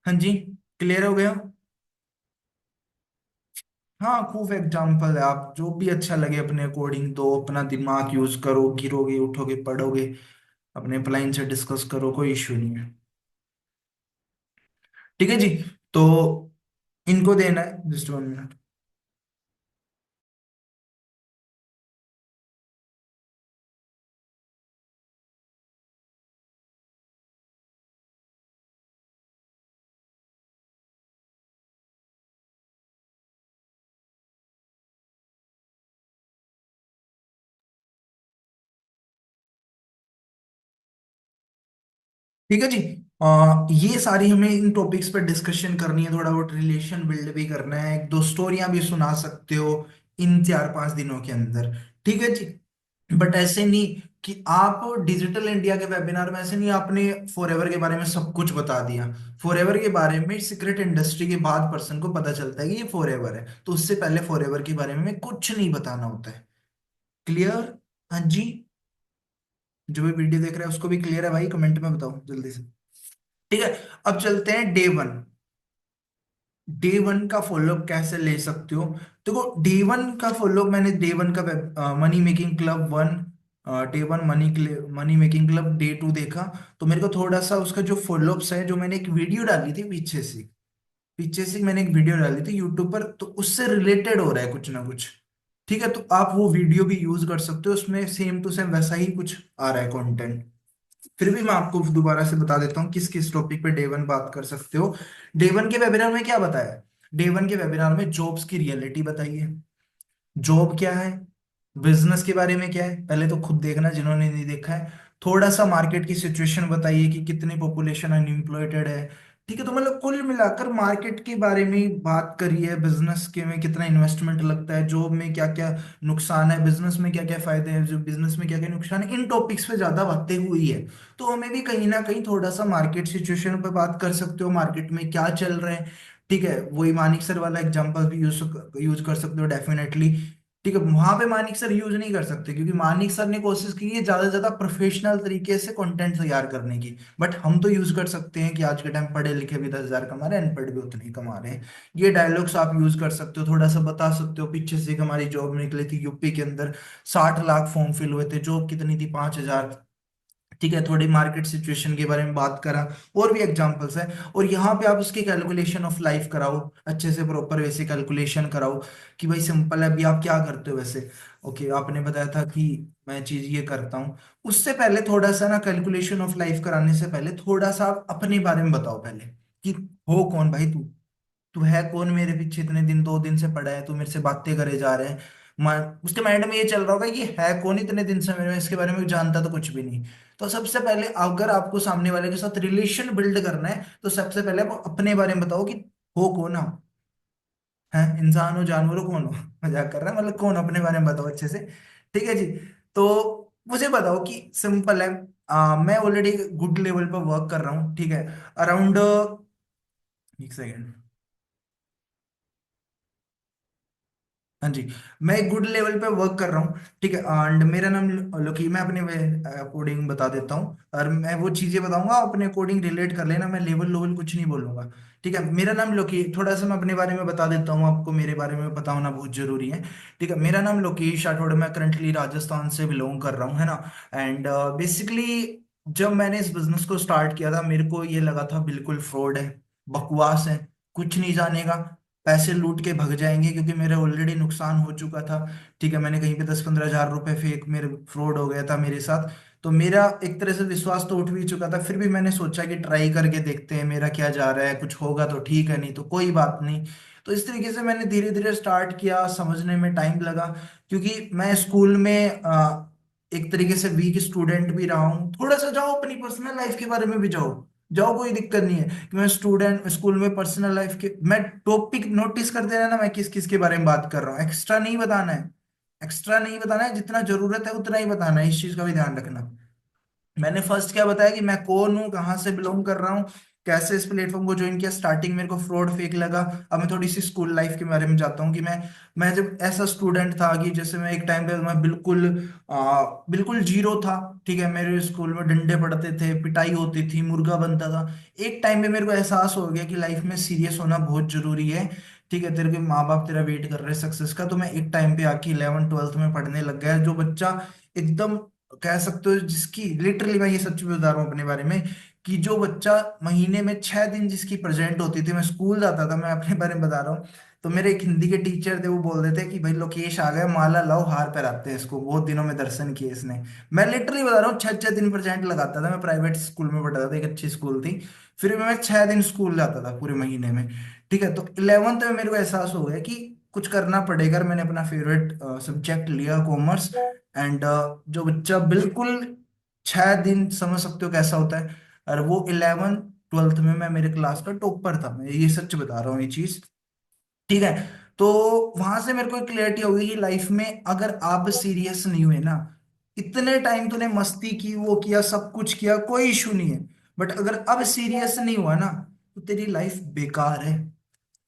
हाँ जी, क्लियर हो गया। हाँ, खूब एग्जाम्पल है, आप जो भी अच्छा लगे अपने अकॉर्डिंग दो, अपना दिमाग यूज करो, गिरोगे उठोगे पढ़ोगे, अपने अपलाइन से डिस्कस करो, कोई इश्यू नहीं है। ठीक है जी। तो इनको देना है जस्ट 1 मिनट। ठीक है जी। ये सारी हमें इन टॉपिक्स पर डिस्कशन करनी है, थोड़ा बहुत रिलेशन बिल्ड भी करना है, एक दो स्टोरियां भी सुना सकते हो इन 4-5 दिनों के अंदर। ठीक है जी। बट ऐसे नहीं कि आप डिजिटल इंडिया के वेबिनार में ऐसे नहीं आपने फॉरएवर के बारे में सब कुछ बता दिया। फॉरएवर के बारे में सीक्रेट इंडस्ट्री के बाद पर्सन को पता चलता है कि ये फॉरएवर है, तो उससे पहले फॉरएवर के बारे में कुछ नहीं बताना होता है। क्लियर? हाँ जी। जो भी वीडियो देख रहा है उसको भी क्लियर है भाई, कमेंट में बताओ जल्दी से। ठीक है, अब चलते हैं डे 1। डे 1 का फॉलोअप कैसे ले सकते हो? देखो, डे 1 का फॉलोअप मैंने डे 1 का money making club 1, day 1 money making club day 2 देखा। तो मेरे को थोड़ा सा उसका जो फॉलोअप्स है, जो मैंने एक वीडियो डाली थी पीछे से मैंने एक वीडियो डाली थी यूट्यूब पर, तो उससे रिलेटेड हो रहा है कुछ ना कुछ। ठीक है, तो आप वो वीडियो भी यूज कर सकते हो, उसमें सेम टू सेम वैसा ही कुछ आ रहा है कंटेंट। फिर भी मैं आपको दोबारा से बता देता हूँ किस किस टॉपिक पे डे 1 बात कर सकते हो। डे 1 के वेबिनार में क्या बताया? डे 1 के वेबिनार में जॉब्स की रियलिटी बताई है। जॉब क्या है, बिजनेस के बारे में क्या है, पहले तो खुद देखना जिन्होंने नहीं देखा है। थोड़ा सा मार्केट की सिचुएशन बताइए कि कितनी पॉपुलेशन अनएम्प्लॉयड है। ठीक है, तो मतलब कुल मिलाकर मार्केट के बारे में ही बात करिए, बिजनेस के में कितना इन्वेस्टमेंट लगता है, जॉब में क्या क्या नुकसान है, बिजनेस में क्या क्या फायदे हैं, जो बिजनेस में क्या क्या नुकसान है, इन टॉपिक्स पे ज्यादा बातें हुई है। तो हमें भी कहीं ना कहीं थोड़ा सा मार्केट सिचुएशन पे बात कर सकते हो, मार्केट में क्या चल रहा है। ठीक है, वही मानिक सर वाला एग्जांपल भी यूज कर सकते हो डेफिनेटली। ठीक है, वहां पे मानिक सर यूज नहीं कर सकते क्योंकि मानिक सर ने कोशिश की है ज्यादा से ज्यादा प्रोफेशनल तरीके से कंटेंट तैयार करने की। बट हम तो यूज कर सकते हैं कि आज के टाइम पढ़े लिखे भी 10,000 कमा रहे हैं, अनपढ़ भी उतने ही कमा रहे हैं। ये डायलॉग्स आप यूज कर सकते हो, थोड़ा सा बता सकते हो। पीछे से एक हमारी जॉब निकली थी यूपी के अंदर, 60 लाख फॉर्म फिल हुए थे, जॉब कितनी थी? 5,000। ठीक है, थोड़ी मार्केट सिचुएशन के बारे में बात करा, और भी एग्जांपल्स हैं। और यहाँ पे आप उसकी कैलकुलेशन ऑफ लाइफ कराओ, अच्छे से प्रॉपर वैसे कैलकुलेशन कराओ कि भाई सिंपल है, अभी आप क्या करते हो वैसे। ओके, आपने बताया था कि मैं चीज ये करता हूँ। उससे पहले थोड़ा सा ना, कैलकुलेशन ऑफ लाइफ कराने से पहले थोड़ा सा आप अपने बारे में बताओ पहले, कि हो कौन भाई तू, तू है कौन मेरे पीछे इतने दिन 2 दिन से पड़ा है, तू मेरे से बातें करे जा रहे हैं। उसके माइंड में ये चल रहा होगा ये है कौन इतने दिन से मेरे में, इसके बारे में जानता तो कुछ भी नहीं। तो सबसे पहले अगर आपको सामने वाले के साथ रिलेशन बिल्ड करना है, तो सबसे पहले आप अपने बारे में बताओ कि हो कौन आप, है इंसान हो जानवर हो कौन हो। मजाक कर रहा है, मतलब कौन, अपने बारे में बताओ अच्छे से। ठीक है जी। तो मुझे बताओ कि सिंपल है, मैं ऑलरेडी गुड लेवल पर वर्क कर रहा हूँ, ठीक है, अराउंड, एक सेकेंड। हाँ जी, मैं एक गुड लेवल पे वर्क कर रहा हूँ, ठीक है। एंड मेरा नाम लोकी, मैं अपने अकॉर्डिंग बता देता हूँ, और मैं वो चीजें बताऊंगा अपने अकॉर्डिंग रिलेट कर लेना, मैं लेवल लोवल कुछ नहीं बोलूंगा। ठीक है, मेरा नाम लोकी, थोड़ा सा मैं अपने बारे में बता देता हूँ, आपको मेरे बारे में पता होना बहुत जरूरी है। ठीक है, मेरा नाम लोकेश राठौड़, मैं करंटली राजस्थान से बिलोंग कर रहा हूँ, है ना। एंड बेसिकली जब मैंने इस बिजनेस को स्टार्ट किया था, मेरे को ये लगा था बिल्कुल फ्रॉड है, बकवास है, कुछ नहीं जानेगा, पैसे लूट के भग जाएंगे, क्योंकि मेरे ऑलरेडी नुकसान हो चुका था। ठीक है, मैंने कहीं पे 10-15 हजार रुपए फेक मेरे फ्रॉड हो गया था मेरे साथ। तो मेरा एक तरह से विश्वास तो उठ भी चुका था, फिर भी मैंने सोचा कि ट्राई करके देखते हैं मेरा क्या जा रहा है, कुछ होगा तो ठीक है, नहीं तो कोई बात नहीं। तो इस तरीके से मैंने धीरे धीरे स्टार्ट किया, समझने में टाइम लगा, क्योंकि मैं स्कूल में एक तरीके से वीक स्टूडेंट भी रहा हूँ। थोड़ा सा जाओ अपनी पर्सनल लाइफ के बारे में भी जाओ, जाओ कोई दिक्कत नहीं है कि मैं स्टूडेंट स्कूल में पर्सनल लाइफ के, मैं टॉपिक नोटिस करते रहना मैं किस किस के बारे में बात कर रहा हूँ, एक्स्ट्रा नहीं बताना है। एक्स्ट्रा नहीं बताना है, जितना जरूरत है उतना ही बताना है, इस चीज का भी ध्यान रखना। मैंने फर्स्ट क्या बताया कि मैं कौन हूँ, कहाँ से बिलोंग कर रहा हूँ, कैसे इस प्लेटफॉर्म को ज्वाइन किया। स्टार्टिंग मेरे को फ्रॉड फेक लगा। अब मैं थोड़ी सी स्कूल लाइफ के बारे में जाता हूँ कि मैं जब ऐसा स्टूडेंट था कि जैसे मैं एक टाइम पे मैं बिल्कुल जीरो था। ठीक है, मेरे स्कूल में डंडे पड़ते थे, पिटाई होती थी, मुर्गा बनता था। एक टाइम पे मेरे को एहसास हो गया कि लाइफ में सीरियस होना बहुत जरूरी है। ठीक है, तेरे के माँ बाप तेरा वेट कर रहे हैं सक्सेस का। तो मैं एक टाइम पे आके 11th 12th में पढ़ने लग गया। जो बच्चा एकदम कह सकते हो, जिसकी लिटरली मैं ये सच में बता रहा हूँ अपने बारे में, कि जो बच्चा महीने में 6 दिन जिसकी प्रेजेंट होती थी, मैं स्कूल जाता था, मैं अपने बारे में बता रहा हूँ। तो मेरे एक हिंदी के टीचर थे, वो बोल देते कि भाई लोकेश आ गया, माला लाओ हार पहनाते हैं इसको, बहुत दिनों में दर्शन किए इसने। मैं लिटरली बता रहा हूँ, 6 6 दिन प्रेजेंट लगाता था। मैं प्राइवेट स्कूल में पढ़ता था, एक अच्छी स्कूल थी। फिर भी मैं 6 दिन स्कूल जाता था पूरे महीने में। ठीक है, तो 11th में मेरे को एहसास हो गया कि कुछ करना पड़ेगा। मैंने अपना फेवरेट सब्जेक्ट लिया, कॉमर्स। एंड जो बच्चा बिल्कुल 6 दिन, समझ सकते हो कैसा होता है। और वो 11th 12th में मैं मेरे क्लास का टॉपर था, मैं ये सच बता रहा हूँ ये चीज। ठीक है, तो वहां से मेरे को एक क्लियरिटी हो गई कि लाइफ में अगर आप सीरियस नहीं हुए ना, इतने टाइम तूने मस्ती की, वो किया, सब कुछ किया, कोई इशू नहीं है, बट अगर अब सीरियस नहीं हुआ ना, तो तेरी लाइफ बेकार है,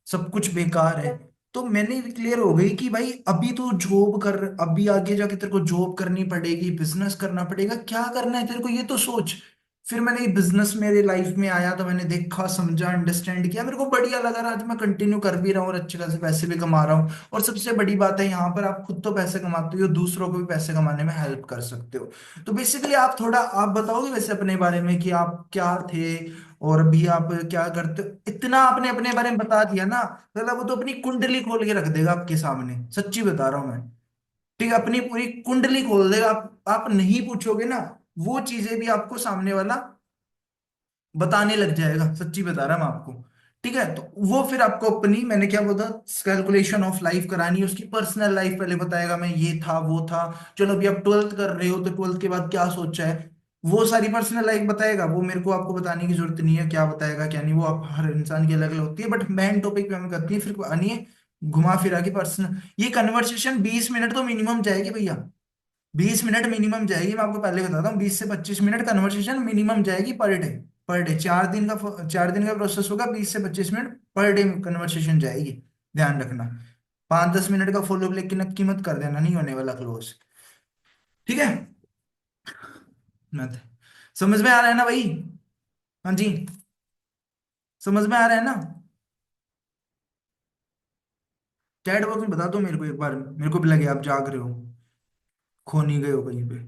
सब कुछ बेकार है। तो मैंने क्लियर हो गई कि भाई अभी तो जॉब कर, अभी आगे जाके तेरे को जॉब करनी पड़ेगी, बिजनेस करना पड़ेगा, क्या करना है तेरे को ये तो सोच। फिर मैंने बिजनेस मेरे लाइफ में आया, तो मैंने देखा, समझा, अंडरस्टैंड किया, मेरे को बढ़िया लगा। आज मैं कंटिन्यू कर भी रहा हूँ और अच्छे खासे पैसे भी कमा रहा हूँ। और सबसे बड़ी बात है, यहाँ पर आप खुद तो पैसे कमाते हो, दूसरों को भी पैसे कमाने में हेल्प कर सकते हो। तो बेसिकली आप थोड़ा आप बताओगे वैसे अपने बारे में कि आप क्या थे और अभी आप क्या करते हो। इतना आपने अपने बारे में बता दिया ना, मतलब वो तो अपनी कुंडली खोल के रख देगा आपके सामने, सच्ची बता रहा हूं मैं। ठीक है, अपनी पूरी कुंडली खोल देगा। आप नहीं पूछोगे ना, वो चीजें भी आपको सामने वाला बताने लग जाएगा, सच्ची बता रहा मैं आपको। ठीक है, तो वो फिर आपको अपनी, मैंने क्या बोला, कैलकुलेशन ऑफ लाइफ करानी है, उसकी पर्सनल लाइफ पहले बताएगा, मैं ये था वो था। चलो अभी आप 12th कर रहे हो, तो 12th के बाद क्या सोचा है, वो सारी पर्सनल लाइफ बताएगा। वो मेरे को आपको बताने की जरूरत नहीं है क्या बताएगा क्या नहीं, वो आप हर इंसान की अलग अलग होती है। बट मेन टॉपिक पे हमें करती है, फिर आनी है घुमा फिरा के पर्सनल। ये कन्वर्सेशन 20 मिनट तो मिनिमम जाएगी भैया, 20 मिनट मिनिमम जाएगी। मैं आपको पहले बताता हूँ, 20 से 25 मिनट कन्वर्सेशन मिनिमम जाएगी पर डे। पर डे 4 दिन का प्रोसेस होगा, 20 से 25 मिनट पर डे कन्वर्सेशन जाएगी। ध्यान रखना, 5 10 मिनट का फॉलो लेके नक्की मत कर देना, नहीं होने वाला क्लोज। ठीक है, मत, समझ में आ रहा है ना भाई? हाँ जी, समझ में आ रहा है ना? चैट बॉक्स में बता दो मेरे को एक बार, मेरे को भी लगे आप जाग रहे हो, खो नहीं गए हो कहीं पे।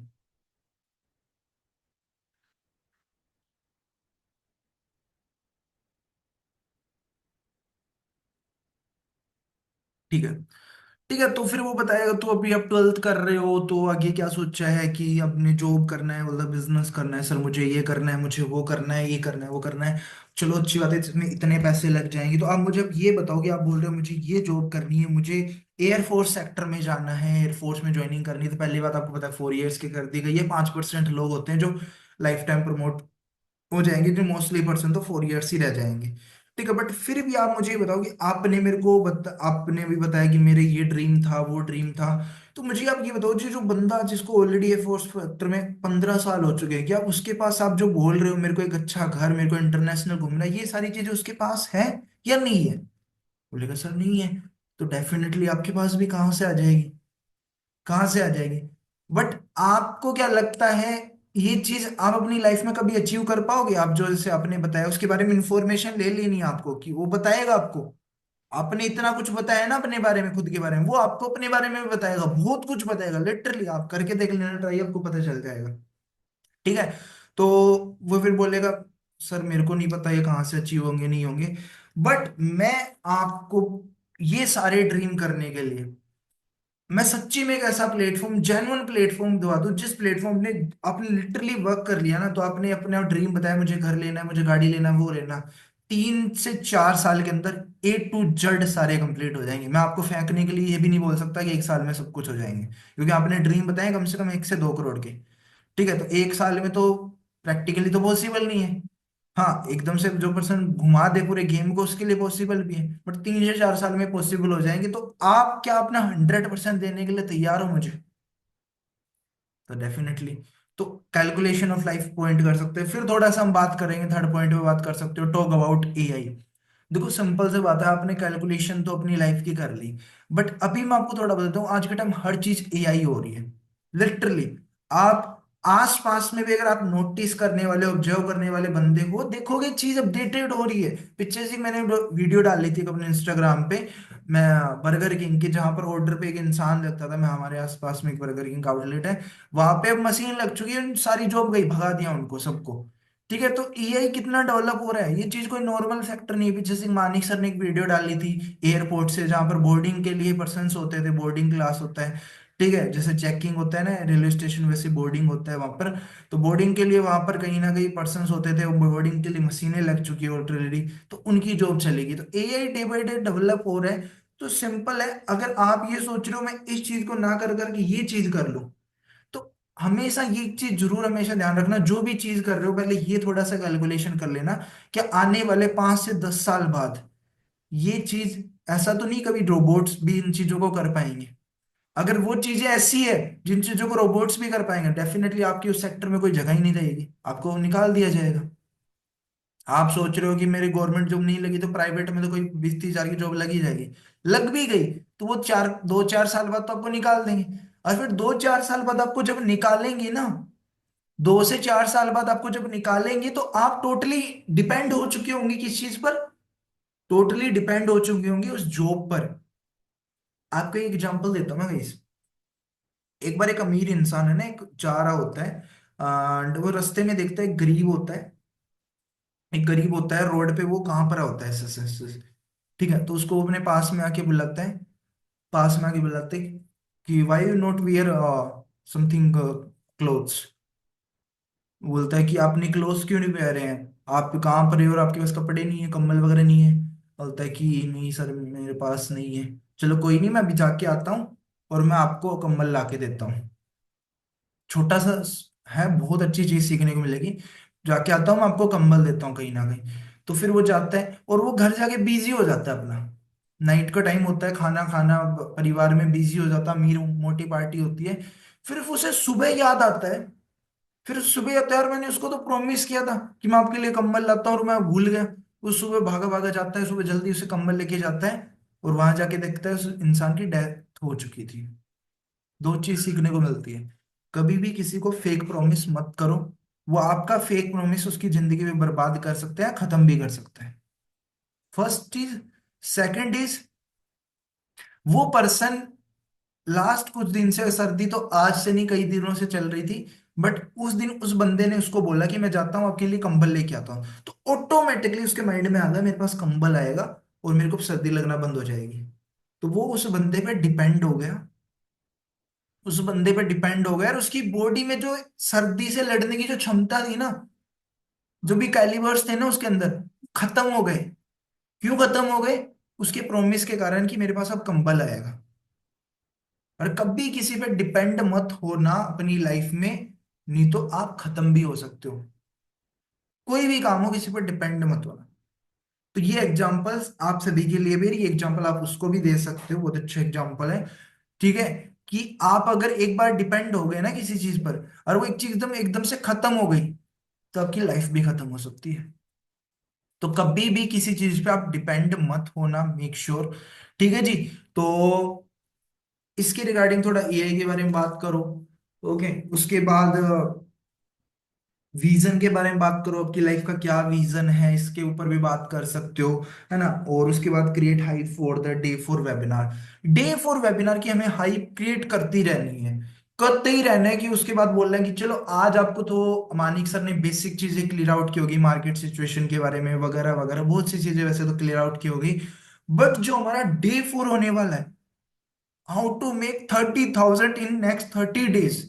ठीक है, ठीक है, तो फिर वो बताएगा। तो अभी आप 12th कर रहे हो, तो आगे क्या सोचा है कि अपने जॉब करना है, मतलब बिजनेस करना है, सर मुझे ये करना है, मुझे वो करना है, ये करना है, वो करना है। चलो अच्छी बात है, इसमें इतने पैसे लग जाएंगे। तो आप मुझे अब ये बताओ कि आप बोल रहे हो मुझे ये जॉब करनी है, मुझे एयरफोर्स सेक्टर में जाना है, एयरफोर्स में ज्वाइनिंग करनी है। तो पहली बात आपको पता है 4 इयर्स की कर दी गई है। 5% लोग होते हैं जो लाइफ टाइम प्रमोट हो जाएंगे, जो मोस्टली पर्सन तो 4 इयर्स ही रह जाएंगे। ठीक है, बट फिर भी आप मुझे ये बताओ कि आपने भी बताया कि मेरे ये ड्रीम था, वो ड्रीम था। तो मुझे आप ये बताओ, जो जो बंदा जिसको ऑलरेडी एयरफोर्स सेक्टर में 15 साल हो चुके हैं, क्या उसके पास आप जो बोल रहे हो मेरे को एक अच्छा घर, मेरे को इंटरनेशनल घूमना, ये सारी चीजें उसके पास है या नहीं है? बोलेगा सर नहीं है। तो डेफिनेटली आपके पास भी कहाँ से आ जाएगी, कहाँ से आ जाएगी? बट आपको क्या लगता है, ये चीज आप अपनी लाइफ में कभी अचीव कर पाओगे? आप जो जैसे आपने बताया उसके बारे में इंफॉर्मेशन ले लेनी है आपको, कि वो बताएगा आपको। आपने इतना कुछ बताया ना अपने बारे में, खुद के बारे में, वो आपको अपने बारे में भी बताएगा, बहुत कुछ बताएगा लिटरली। आप करके देख लेना ट्राई, आपको पता चल जाएगा। ठीक है, तो वो फिर बोलेगा सर मेरे को नहीं पता ये कहाँ से अचीव होंगे, नहीं होंगे। बट मैं आपको ये सारे ड्रीम करने के लिए मैं सच्ची में एक ऐसा प्लेटफॉर्म, जेन्युइन प्लेटफॉर्म दवा दूं, जिस प्लेटफॉर्म ने आपने लिटरली वर्क कर लिया ना, तो आपने अपना ड्रीम बताया, मुझे घर लेना है, मुझे गाड़ी लेना है, वो लेना, 3 से 4 साल के अंदर A to Z सारे कंप्लीट हो जाएंगे। मैं आपको फेंकने के लिए ये भी नहीं बोल सकता कि 1 साल में सब कुछ हो जाएंगे, क्योंकि आपने ड्रीम बताए कम से कम 1 से 2 करोड़ के। ठीक है, तो 1 साल में तो प्रैक्टिकली तो पॉसिबल नहीं है। हाँ, एकदम से जो पर्सन घुमा दे पूरे गेम को, उसके लिए पॉसिबल भी है, बट 3 से 4 साल में पॉसिबल हो जाएंगे। तो आप क्या अपना 100% देने के लिए तैयार हो मुझे? तो डेफिनेटली, तो कैलकुलेशन ऑफ लाइफ पॉइंट कर सकते हैं। फिर थोड़ा सा हम बात करेंगे, थर्ड पॉइंट पे बात कर सकते हो, टॉक अबाउट एआई। देखो सिंपल से बात है, आपने कैलकुलेशन तो अपनी लाइफ की कर ली, बट अभी मैं आपको थोड़ा बताता हूँ, आज के टाइम हर चीज एआई हो रही है, लिटरली। आप आस पास में भी अगर आप नोटिस करने वाले, ऑब्जर्व करने वाले बंदे हो, देखोगे चीज अपडेटेड हो रही है। पीछे से मैंने वीडियो डाली थी अपने इंस्टाग्राम पे, मैं बर्गर किंग की, जहां पर ऑर्डर पे एक इंसान लगता था, मैं हमारे आसपास में एक बर्गर किंग का आउटलेट है, वहां पे अब मशीन लग चुकी है, सारी जॉब गई, भगा दिया उनको सबको। ठीक है, तो एआई कितना डेवलप हो रहा है, ये चीज कोई नॉर्मल फैक्टर नहीं है। पीछे से मानिक सर ने एक वीडियो डाली थी एयरपोर्ट से, जहां पर बोर्डिंग के लिए पर्सन होते थे, बोर्डिंग क्लास होता है। ठीक है, जैसे चेकिंग होता है ना रेलवे स्टेशन, वैसे बोर्डिंग होता है वहां पर। तो बोर्डिंग के लिए वहां पर कहीं ना कहीं पर्सन होते थे, बोर्डिंग के लिए मशीनें लग चुकी है ऑलरेडी, तो उनकी जॉब चलेगी। तो AI day by day develop हो रहा है। तो सिंपल है, अगर आप ये सोच रहे हो मैं इस चीज को ना कर करके ये चीज कर लूं, तो हमेशा ये चीज जरूर हमेशा ध्यान रखना, जो भी चीज कर रहे हो पहले ये थोड़ा सा कैलकुलेशन कर लेना, कि आने वाले 5 से 10 साल बाद ये चीज, ऐसा तो नहीं कभी रोबोट्स भी इन चीजों को कर पाएंगे। अगर वो चीजें ऐसी है जिन चीजों को रोबोट्स भी कर पाएंगे, डेफिनेटली आपकी उस सेक्टर में कोई जगह ही नहीं रहेगी, आपको निकाल दिया जाएगा। आप सोच रहे हो कि मेरी गवर्नमेंट जॉब नहीं लगी तो प्राइवेट में तो कोई 20-30 हजार की जॉब लगी जाएगी, लग भी गई तो वो 2-4 साल बाद तो आपको निकाल देंगे। और फिर 2-4 साल बाद आपको जब निकालेंगे ना, 2 से 4 साल बाद आपको जब निकालेंगे, तो आप टोटली डिपेंड हो चुके होंगे किस चीज पर, टोटली डिपेंड हो चुके होंगे उस जॉब पर। आपको एक एग्जांपल देता हूँ मैं गाइस। एक बार एक अमीर इंसान है ना, एक जा रहा होता है, एंड वो रास्ते में देखता है एक गरीब होता है, एक गरीब होता है रोड पे, वो कहाँ पर होता है ठीक है, तो उसको वो अपने पास में आके बुलाता है, पास में आके बुलाते हैं कि why you not wear something clothes. बोलता है कि आपने क्लोथ्स क्यों नहीं पहने हैं, आप कहाँ पर हो और आपके पास कपड़े नहीं है, कंबल वगैरह नहीं है। बोलता है कि नहीं सर मेरे पास नहीं है। चलो कोई नहीं, मैं अभी जाके आता हूँ और मैं आपको कंबल ला के देता हूँ। छोटा सा है, बहुत अच्छी चीज सीखने को मिलेगी। जाके आता हूँ, मैं आपको कंबल देता हूँ कहीं ना कहीं। तो फिर वो जाता है और वो घर जाके बिजी हो जाता है अपना, नाइट का टाइम होता है, खाना खाना, परिवार में बिजी हो जाता है, अमीर मोटी पार्टी होती है। फिर उसे सुबह याद आता है, फिर सुबह आता है, और मैंने उसको तो प्रॉमिस किया था कि मैं आपके लिए कंबल लाता हूँ, और मैं भूल गया। वो सुबह भागा भागा जाता है, सुबह जल्दी उसे कंबल लेके जाता है, और वहां जाके देखता है उस इंसान की डेथ हो चुकी थी। दो चीज सीखने को मिलती है, कभी भी किसी को फेक प्रॉमिस मत करो, वो आपका फेक प्रॉमिस उसकी जिंदगी में बर्बाद कर सकते हैं, खत्म भी कर सकते हैं। फर्स्ट चीज। सेकंड इज, वो पर्सन, लास्ट कुछ दिन से, सर्दी तो आज से नहीं कई दिनों से चल रही थी, बट उस दिन उस बंदे ने उसको बोला कि मैं जाता हूँ आपके लिए कंबल लेके आता हूँ, तो ऑटोमेटिकली उसके माइंड में आ गया मेरे पास कंबल आएगा और मेरे को सर्दी लगना बंद हो जाएगी। तो वो उस बंदे पे डिपेंड हो गया, उस बंदे पे डिपेंड हो गया, और उसकी बॉडी में जो सर्दी से लड़ने की जो क्षमता थी ना, जो भी कैलिबर्स थे ना उसके अंदर, खत्म हो गए। क्यों खत्म हो गए? उसके प्रॉमिस के कारण कि मेरे पास अब कंबल आएगा। और कभी किसी पे डिपेंड मत होना अपनी लाइफ में, नहीं तो आप खत्म भी हो सकते हो। कोई भी काम हो, किसी पर डिपेंड मत होना। तो ये एग्जांपल्स आप सभी के लिए भी, ये एग्जांपल आप उसको भी दे सकते हो, बहुत अच्छा एग्जांपल है। ठीक है, कि आप अगर एक बार डिपेंड हो गए ना किसी चीज पर, और वो एक चीज एकदम एकदम से खत्म हो गई, तो आपकी लाइफ भी खत्म हो सकती है। तो कभी भी किसी चीज पे आप डिपेंड मत होना, मेक श्योर। ठीक है जी। तो इसके रिगार्डिंग थोड़ा एआई के बारे में बात करो। ओके, उसके बाद विजन के बारे में बात करो, आपकी लाइफ का क्या विजन है, इसके ऊपर भी बात कर सकते हो, है ना। और उसके बाद create hype for the day 4 webinar. Day 4 webinar की हमें हाइप क्रिएट करती रहनी है, करते ही रहना है। कि उसके बाद बोलना है कि चलो आज आपको तो मानिक सर ने बेसिक चीजें क्लियर आउट की होगी, मार्केट सिचुएशन के बारे में वगैरह वगैरह, बहुत सी चीजें वैसे तो क्लियर आउट की होगी, बट जो हमारा डे 4 होने वाला है, how to make 30,000 in next 30 days.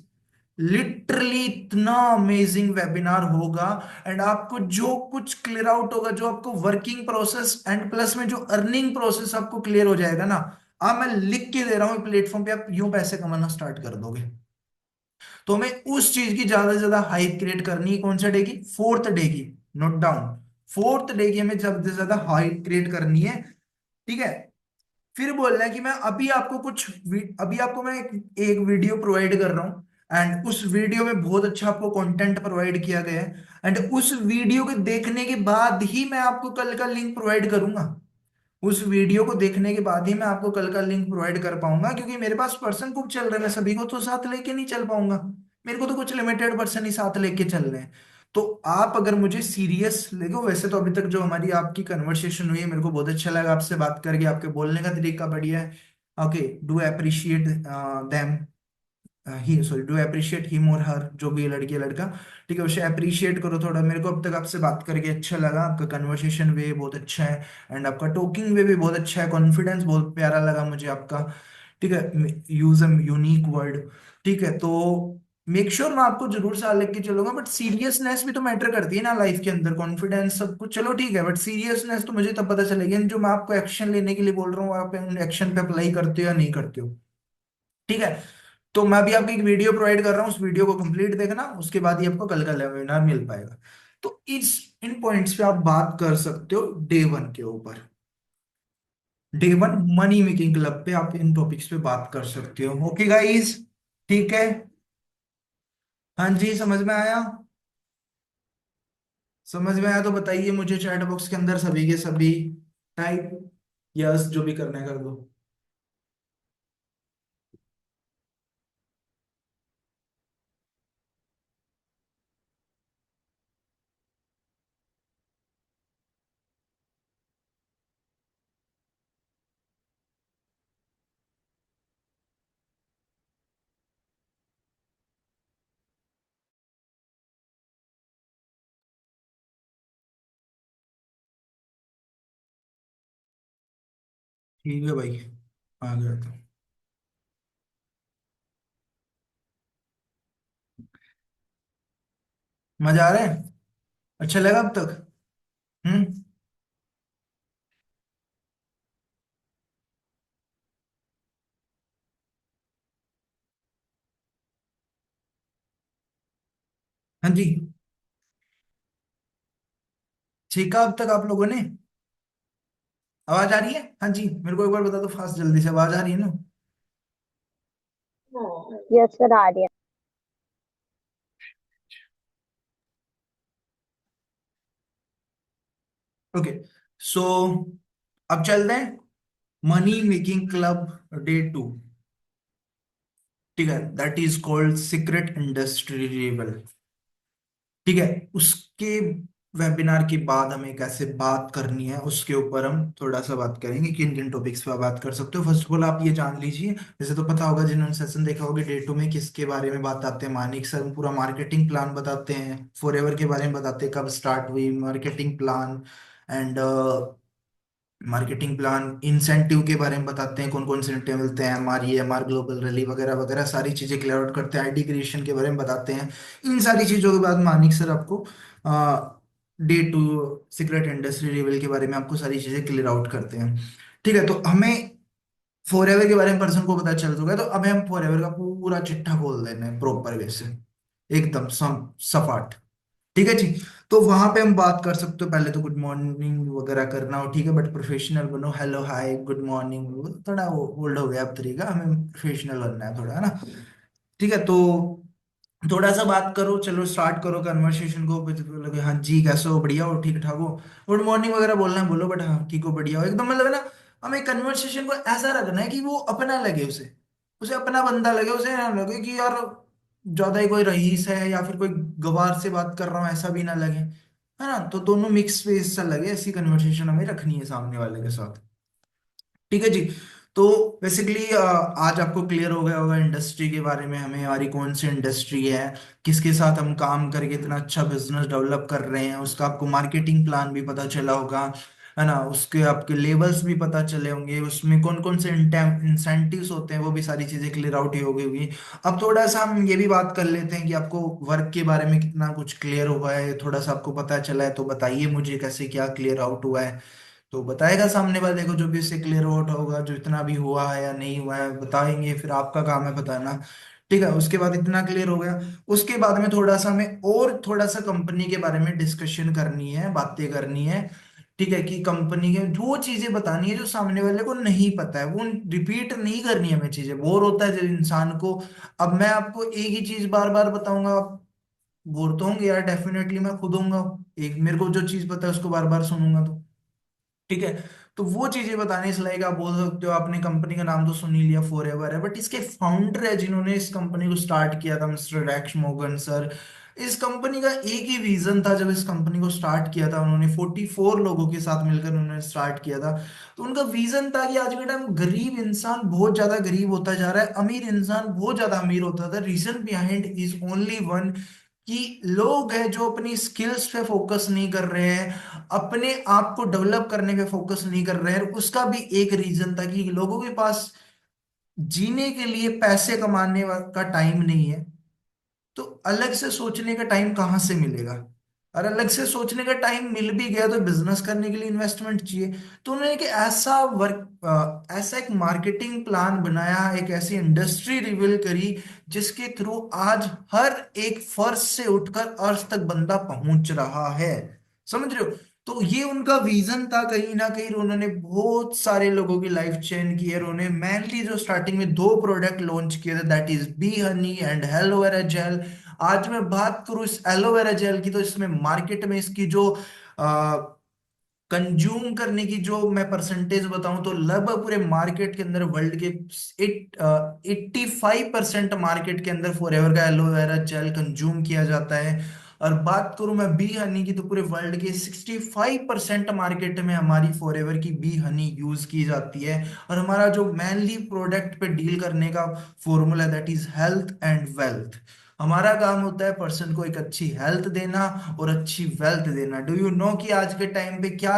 Literally इतना अमेजिंग वेबिनार होगा। एंड आपको जो कुछ क्लियर आउट होगा, जो आपको वर्किंग प्रोसेस एंड प्लस में जो अर्निंग प्रोसेस आपको क्लियर हो जाएगा ना, आप, मैं लिख के दे रहा हूँ प्लेटफॉर्म पे, आप यूं पैसे कमाना स्टार्ट कर दोगे। तो हमें उस चीज की ज्यादा से ज्यादा हाइप क्रिएट करनी है, कौन सा डे की, फोर्थ डे की। नोट डाउन, फोर्थ डे की हमें ज्यादा से ज्यादा हाइप क्रिएट करनी है। ठीक है। फिर बोल रहा है कि मैं अभी आपको अभी आपको मैं एक वीडियो प्रोवाइड कर रहा हूँ, एंड उस वीडियो में बहुत अच्छा आपको कंटेंट प्रोवाइड किया गया है, एंड उस वीडियो के देखने के बाद ही मैं आपको कल का लिंक प्रोवाइड करूंगा। उस वीडियो को देखने के बाद ही मैं आपको कल का लिंक प्रोवाइड कर पाऊंगा, क्योंकि मेरे पास पर्सन कुछ चल रहे हैं, मैं सभी को तो साथ लेके नहीं चल पाऊंगा। मेरे को तो कुछ लिमिटेड पर्सन ही साथ लेके चल रहे हैं। तो आप अगर मुझे सीरियस लेगो, वैसे तो अभी तक जो हमारी आपकी कन्वर्सेशन हुई है, मेरे को बहुत अच्छा लगा आपसे बात करके, आपके बोलने का तरीका बढ़िया है। Okay, do appreciate them, he sorry, do appreciate him और हर, जो भी लड़की है लड़का, ठीक है, उसे अप्रिशिएट करो थोड़ा। मेरे को अब तक आपसे बात करके अच्छा लगा, आपका कन्वर्सेशन वे बहुत अच्छा है, एंड आपका टॉकिंग वे भी बहुत अच्छा है, कॉन्फिडेंस बहुत प्यारा लगा मुझे आपका। ठीक है, यूज अ यूनिक वर्ड। ठीक है, तो मेक श्योर मैं आपको जरूर साथ लेके चलूंगा, बट सीरियसनेस भी तो मैटर करती है ना लाइफ के अंदर। कॉन्फिडेंस सब कुछ चलो ठीक है, बट सीरियसनेस तो मुझे तब पता चलेगी जो मैं आपको एक्शन लेने के लिए बोल रहा हूँ, आप एक्शन पे अप्लाई करते हो या नहीं करते हो। ठीक है। तो मैं भी आपको एक वीडियो प्रोवाइड कर रहा हूँ, उस वीडियो को कंप्लीट देखना, उसके बाद ही आपको कल का वेबिनार मिल पाएगा। तो इस इन पॉइंट्स पे आप बात कर सकते हो डे वन के ऊपर। Day one money making club पे आप इन टॉपिक्स पे बात कर सकते हो। ओके गाइस, ठीक है। हाँ जी, समझ में आया। समझ में आया तो बताइए मुझे चैट बॉक्स के अंदर सभी के सभी टाइप यस, जो भी करना है कर दो। ठीक है भाई, आ गया तो। मजा आ रहा है, अच्छा लगा अब तक। हम्म। हाँ जी, सीखा अब तक आप लोगों ने। आवाज आ रही है, हाँ जी, मेरे को एक बार बता दो फास्ट जल्दी से, आवाज आ रही है ना। यस सर, आ रही है। ओके, सो अब चलते हैं money making club day two. ठीक है, that is called secret industry level. ठीक है, उसके वेबिनार के बाद हमें कैसे बात करनी है उसके ऊपर हम थोड़ा सा बात करेंगे, किन किन टॉपिक्स पे आप बात कर सकते हो। फर्स्ट ऑफ ऑल आप ये जान लीजिए, जैसे तो पता होगा जिन्होंने सेशन देखा होगा, डे टू में किसके बारे में बात आते हैं, मानिक सर पूरा मार्केटिंग प्लान बताते हैं, फॉरएवर के बारे में बताते हैं, कब स्टार्ट हुई marketing plan, and marketing plan incentive के बारे में बताते हैं, कौन कौन से इंसेंटिव मिलते हैं, हमारी एमआर ग्लोबल रैली वगैरह वगैरह सारी चीजें क्लियर आउट करते हैं, आईडी क्रिएशन के बारे में बताते हैं। इन सारी चीजों के बाद मानिक सर आपको day two secret industry level के बारे में आपको सारी चीजें क्लियर आउट करते हैं। ठीक है, तो हमें फॉरएवर के बारे में पर्सन को पता चल चुका है, तो अब हम फॉरएवर का पूरा चिट्ठा खोल देना है प्रॉपर वे से, एकदम सपाट। ठीक है जी। तो वहां पे हम बात कर सकते हो, पहले तो गुड मॉर्निंग वगैरह करना हो, ठीक है, बट प्रोफेशनल बनो, हेलो हाय गुड मॉर्निंग, थोड़ा वो ओल्ड हो गया अब तरीका, हमें प्रोफेशनल बनना है थोड़ा, है ना। ठीक है, तो थोड़ा सा बात करो, चलो स्टार्ट करो कन्वर्सेशन को, फिर बोलोगे हाँ जी कैसे हो, बढ़िया हो, ठीक ठाक हो, गुड मॉर्निंग वगैरह बोलना है बोलो, बट हाँ ठीक हो बढ़िया हो, एकदम मतलब है ना। हमें कन्वर्सेशन को ऐसा रखना है कि वो अपना लगे उसे, उसे अपना बंदा लगे, उसे ना लगे कि यार ज्यादा ही कोई रईस है या फिर कोई गवार से बात कर रहा हूँ, ऐसा भी ना लगे, है ना। तो दोनों मिक्स फेस सा लगे, ऐसी कन्वर्सेशन हमें रखनी है सामने वाले के साथ। ठीक है जी। तो बेसिकली आज आपको क्लियर हो गया होगा इंडस्ट्री के बारे में, हमें हमारी कौन सी इंडस्ट्री है, किसके साथ हम काम करके इतना अच्छा बिजनेस डेवलप कर रहे हैं, उसका आपको मार्केटिंग प्लान भी पता चला होगा। है ना, उसके आपके लेवल्स भी पता चले होंगे, उसमें कौन कौन से इंसेंटिव्स होते हैं, वो भी सारी चीजें क्लियर आउट ही हो गई होगी। अब थोड़ा सा हम ये भी बात कर लेते हैं कि आपको वर्क के बारे में कितना कुछ क्लियर हुआ है, थोड़ा सा आपको पता चला है, तो बताइए मुझे कैसे क्या क्लियर आउट हुआ है। तो बताएगा सामने वाले को जो भी इससे क्लियर आउट होगा, जो इतना भी हुआ है या नहीं हुआ है बताएंगे, फिर आपका काम है बताना। ठीक है, उसके बाद इतना क्लियर हो गया। उसके बाद में थोड़ा सा हमें और थोड़ा सा कंपनी के बारे में डिस्कशन करनी है, बातें करनी है। ठीक है, कि कंपनी के जो चीजें बतानी है जो सामने वाले को नहीं पता है, वो रिपीट नहीं करनी है हमें, चीजें बोर होता है जब इंसान को। अब मैं आपको एक ही चीज बार बार बताऊंगा, आप बोर तो होंगे यार, डेफिनेटली मैं खुद होऊंगा। एक मेरे को जो चीज पता है उसको बार बार सुनूंगा तो। ठीक है, तो वो चीजें बताने से लाइक आप बोल सकते हो, आपने कंपनी का नाम तो सुन ही लिया फॉरएवर है, बट इसके फाउंडर है जिन्होंने इस कंपनी को स्टार्ट किया था, मिस्टर रैक्स मोगन सर। इस कंपनी का एक ही विजन था, जब इस कंपनी को स्टार्ट किया था उन्होंने 44 लोगों के साथ मिलकर उन्होंने स्टार्ट किया था। तो उनका विजन था कि आज के टाइम गरीब इंसान बहुत ज्यादा गरीब होता जा रहा है, अमीर इंसान बहुत ज्यादा अमीर होता था। Reason behind is only one, कि लोग हैं जो अपनी स्किल्स पे फोकस नहीं कर रहे हैं, अपने आप को डेवलप करने पे फोकस नहीं कर रहे हैं। उसका भी एक रीजन था कि लोगों के पास जीने के लिए पैसे कमाने का टाइम नहीं है। तो अलग से सोचने का टाइम कहाँ से मिलेगा? और अलग से सोचने का टाइम मिल भी गया तो बिजनेस करने के लिए इन्वेस्टमेंट चाहिए। तो उन्होंने एक ऐसा ऐसा एक मार्केटिंग प्लान बनाया, एक ऐसी इंडस्ट्री रिवील करी जिसके थ्रू आज हर एक फर्श से उठकर अर्श तक बंदा पहुंच रहा है। समझ रहे हो? तो ये उनका विजन था, कहीं ना कहीं उन्होंने बहुत सारे लोगों की लाइफ चेंज की है। उन्होंने मेनली जो स्टार्टिंग में दो प्रोडक्ट लॉन्च किए थे, that is B honey and aloe vera gel. आज मैं बात करूं इस एलोवेरा जेल की, तो इसमें मार्केट में इसकी जो कंज्यूम करने की जो मैं परसेंटेज बताऊं, तो लगभग पूरे मार्केट के अंदर वर्ल्ड के 85% मार्केट के अंदर फॉरएवर का एलोवेरा जेल कंज्यूम किया जाता है। और बात करूं मैं बी हनी की, तो पूरे वर्ल्ड के 65% मार्केट में हमारी फॉरएवर की बी हनी यूज की जाती है। और हमारा जो मेनली प्रोडक्ट पे डील करने का formula, that is health and wealth. हमारा काम होता है पर्सन को एक अच्छी हेल्थ देना और अच्छी वेल्थ देना। डू यू नो कि आज के टाइम पे क्या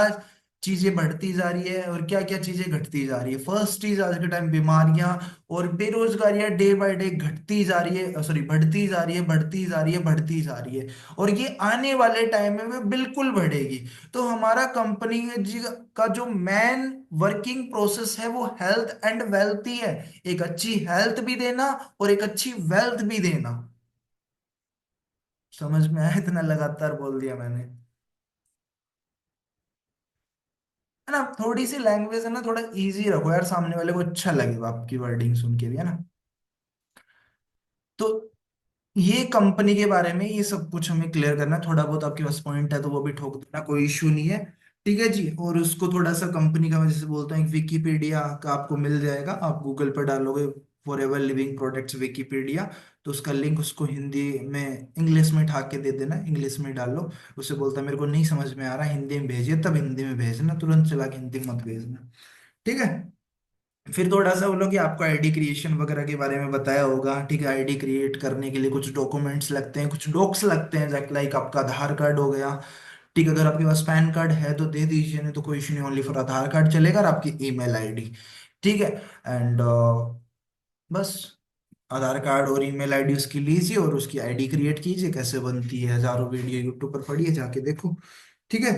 चीजें बढ़ती जा रही है और क्या क्या चीजें घटती जा रही है? फर्स्ट चीज, आज के टाइम बीमारियां और बेरोजगारियां डे बाय डे घटती जा रही है, सॉरी बढ़ती जा रही है, बढ़ती जा रही है, बढ़ती जा रही है। और ये आने वाले टाइम में भी बिल्कुल बढ़ेगी। तो हमारा कंपनी जी का जो मेन वर्किंग प्रोसेस है वो हेल्थ एंड वेल्थ ही है। एक अच्छी हेल्थ भी देना और एक अच्छी वेल्थ भी देना। समझ में आया? इतना लगातार बोल दिया मैंने, है ना? थोड़ी सी लैंग्वेज है ना, थोड़ा इजी रखो यार, सामने वाले को अच्छा लगेगा आपकी वर्डिंग सुन के भी, है ना? तो ये कंपनी के बारे में ये सब कुछ हमें क्लियर करना है। थोड़ा बहुत आपके पास पॉइंट है तो वो भी ठोक देना, कोई इश्यू नहीं है। ठीक है जी। और उसको थोड़ा सा कंपनी का, मैं जैसे बोलता हूँ, विकीपीडिया का आपको मिल जाएगा, आप गूगल पर डालोगे for ever living products Wikipedia, तो उसका लिंक उसको हिंदी में इंग्लिश में ठा के दे देना, इंग्लिश में डाल लो। उससे बोलता मेरे को नहीं समझ में आ रहा, हिंदी में भेजिए, तब हिंदी में भेजना, तुरंत चला के हिंदी में मत भेजना। ठीक है। फिर थोड़ा सा बोलो कि आपको आईडी क्रिएशन वगैरह के बारे में बताया होगा। ठीक है, आईडी क्रिएट करने के लिए कुछ डॉक्यूमेंट्स लगते हैं, कुछ डॉक्स लगते हैं, लाइक आपका आधार कार्ड हो गया। ठीक है, अगर आपके पास पैन कार्ड है तो दे दीजिए, नहीं तो कोई इशू नहीं, ओनली फॉर आधार कार्ड चलेगा, और आपकी ईमेल आईडी। ठीक है। एंड बस आधार कार्ड और ईमेल आईडी उसकी लीजिए और उसकी आईडी क्रिएट कीजिए। कैसे बनती है, हजारों वीडियो यूट्यूब पर पढ़िए, जाके देखो। ठीक है।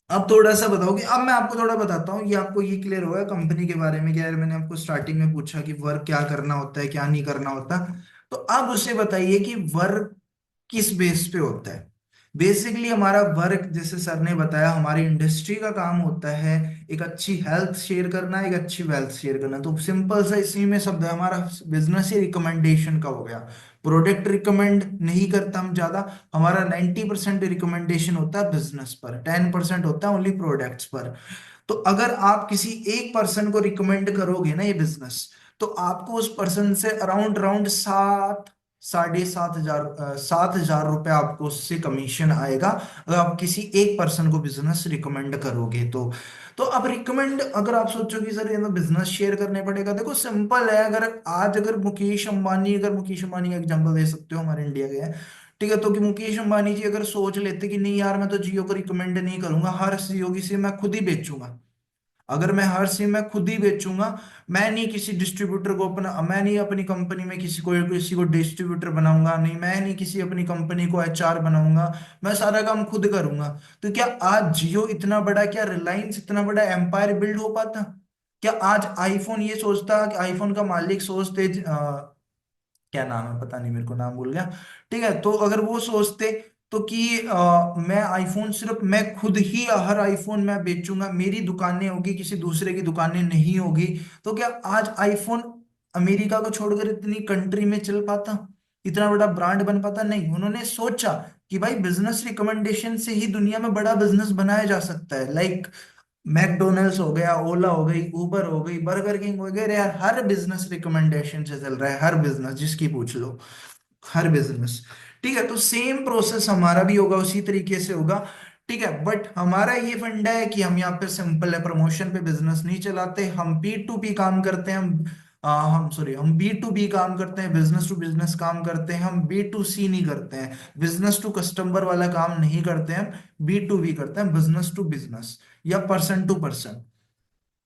अब थोड़ा सा बताओ कि अब मैं आपको थोड़ा बताता हूँ, ये आपको ये क्लियर होगा कंपनी के बारे में कि यार मैंने आपको स्टार्टिंग में पूछा कि वर्क क्या करना होता है क्या नहीं करना होता। तो अब उसे बताइए कि वर्क किस बेस पे होता है। बेसिकली हमारा वर्क, जैसे सर ने बताया, हमारी इंडस्ट्री का काम होता है एक अच्छी हेल्थ शेयर करना, एक अच्छी वेल्थ शेयर करना। तो सिंपल सा इसी में शब्द है, हमारा बिजनेस ही रिकमेंडेशन का हो गया। प्रोडक्ट रिकमेंड नहीं करता हम ज्यादा, हमारा 90% रिकमेंडेशन होता है बिजनेस पर, 10% होता है ओनली प्रोडक्ट्स पर। तो अगर आप किसी एक पर्सन को रिकमेंड करोगे ना, ये बिजनेस, तो आपको उस पर्सन से अराउंड अराउंड 7,500 7,000 रुपये आपको उससे कमीशन आएगा, अगर आप किसी एक पर्सन को बिजनेस रिकमेंड करोगे तो अब रिकमेंड, अगर आप सोचो कि सर ये तो बिजनेस शेयर करने पड़ेगा, देखो सिंपल है। अगर आज, अगर मुकेश अंबानी का एग्जांपल दे सकते हो, हमारे इंडिया के हैं, ठीक है, तो कि मुकेश अंबानी जी अगर सोच लेते कि नहीं यार मैं तो जियो को रिकमेंड नहीं करूंगा, हर जियो की सिम मैं खुद ही बेचूंगा, अगर मैं हर सिम मैं खुद ही बेचूंगा, मैं नहीं किसी डिस्ट्रीब्यूटर को अपना, मैं नहीं अपनी कंपनी में किसी को डिस्ट्रीब्यूटर बनाऊंगा, नहीं मैं नहीं किसी अपनी कंपनी को एचआर बनाऊंगा, मैं सारा काम खुद करूंगा, तो क्या आज जियो इतना बड़ा, क्या रिलायंस इतना बड़ा एम्पायर बिल्ड हो पाता? क्या आज आईफोन ये सोचता, कि आईफोन का मालिक सोचते, क्या नाम है पता नहीं, मेरे को नाम भूल गया, ठीक है, तो अगर वो सोचते तो कि मैं आईफोन सिर्फ मैं खुद ही हर आईफोन मैं बेचूंगा, मेरी दुकानें होगी, किसी दूसरे की दुकानें नहीं होगी, तो क्या आज आईफोन अमेरिका को छोड़कर इतनी कंट्री में चल पाता, इतना बड़ा ब्रांड बन पाता? नहीं, उन्होंने सोचा कि भाई बिजनेस रिकमेंडेशन से ही दुनिया में बड़ा बिजनेस बनाया जा सकता है। लाइक मैकडोनल्ड्स हो गया, ओला हो गई, उबर हो गई, बर्गर किंग वगैरह, यार हर बिजनेस रिकमेंडेशन से चल रहा है, हर बिजनेस जिसकी पूछ लो, हर बिजनेस। ठीक है, तो सेम प्रोसेस हमारा भी होगा, उसी तरीके से होगा। ठीक है, बट हमारा ये फंडा है कि हम यहाँ पे सिंपल है, प्रमोशन पे बिजनेस नहीं चलाते, हम P2P काम करते हैं, हम सॉरी हम B2B काम करते हैं, बिजनेस टू बिजनेस काम करते हैं, हम B2C नहीं करते हैं, बिजनेस टू कस्टमर वाला काम नहीं करते हैं, हम B2B करते हैं, बिजनेस टू बिजनेस या पर्सन टू पर्सन।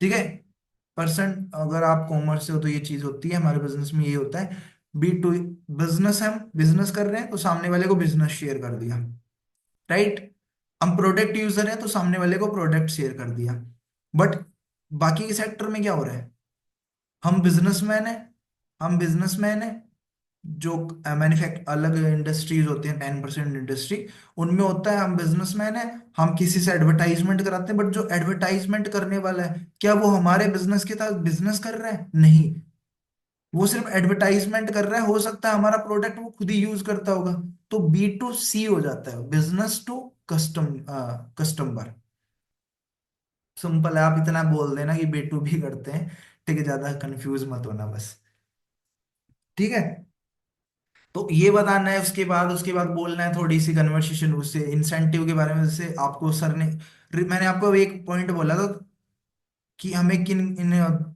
ठीक है, पर्सन, अगर आप कॉमर्स से हो तो ये चीज होती है, हमारे बिजनेस में ये होता है, B2, बिजनेस है, हम बिजनेस कर रहे हैं तो सामने वाले को बिजनेस शेयर कर दिया, राइट? हम प्रोडक्ट यूजर हैं तो सामने वाले को प्रोडक्ट शेयर कर दिया। बट बाकी के सेक्टर में क्या हो रहा है? हम बिजनेसमैन हैं, हम बिजनेसमैन हैं, जो मैन्युफैक्ट अलग इंडस्ट्रीज होती हैं, 10% इंडस्ट्री, उनमें होता है हम बिजनेसमैन है, हम किसी से एडवर्टाइजमेंट कराते हैं, बट जो एडवर्टाइजमेंट करने वाला है क्या वो हमारे बिजनेस के साथ बिजनेस कर रहा है? नहीं, वो सिर्फ एडवर्टाइजमेंट कर रहा है, हो सकता है हमारा प्रोडक्ट वो खुद ही यूज करता होगा। तो B2C हो जाता है, बिजनेस टू कस्टमर। सिंपल है, आप इतना बोल देना कि B2B करते हैं, ठीक है, ज्यादा कंफ्यूज मत होना बस। ठीक है, तो ये बताना है, उसके बाद बोलना है थोड़ी सी कन्वर्सेशन उससे इंसेंटिव के बारे में, जैसे आपको सर ने, मैंने आपको एक पॉइंट बोला था कि हमें किन इन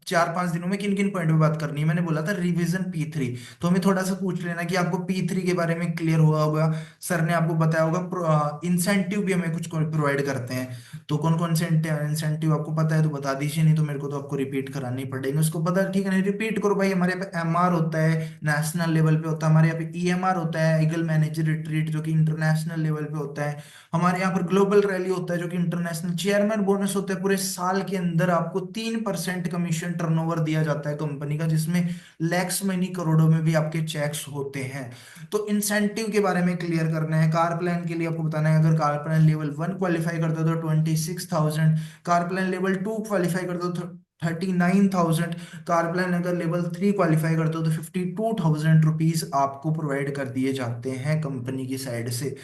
4-5 दिनों में किन किन पॉइंट पे बात करनी है, मैंने बोला था रिवीजन P3, तो हमें थोड़ा सा पूछ लेना कि आपको P3 के बारे में क्लियर हुआ होगा, सर ने आपको बताया होगा, इंसेंटिव भी हमें कुछ प्रोवाइड करते हैं, तो कौन कौन से इंसेंटिव आपको पता है तो बता दीजिए, नहीं तो मेरे को तो आपको रिपीट कराने ही पड़ेंगे, उसको पता है, ठीक है, नहीं रिपीट करो भाई, हमारे यहाँ पे MR होता है, नेशनल लेवल पे होता है, हमारे यहाँ पे EMR होता है, ईगल मैनेजर रिट्रीट, जो कि इंटरनेशनल लेवल पे होता है, हमारे यहाँ पर ग्लोबल रैली होता है जो कि इंटरनेशनल, चेयरमैन बोनस होता है, पूरे साल के अंदर आपको 3% कमीशन टर्नओवर दिया जाता है कंपनी का, जिसमें लैक्स में नहीं करोड़ों में भी आपके चेक्स होते हैं। तो इंसेंटिव के बारे में क्लियर करना है। कार प्लान के लिए आपको बताना है, अगर कार प्लान लेवल 1 क्वालिफाई करते हो तो 26,000, कार प्लान लेवल 2 क्वालिफाई करते हो तो 39,000, कार प्लान अगर लेवल 3 क्वालिफाई करते हो तो 52,000 रुपीज आपको प्रोवाइड कर दिए जाते हैं कंपनी की साइड से।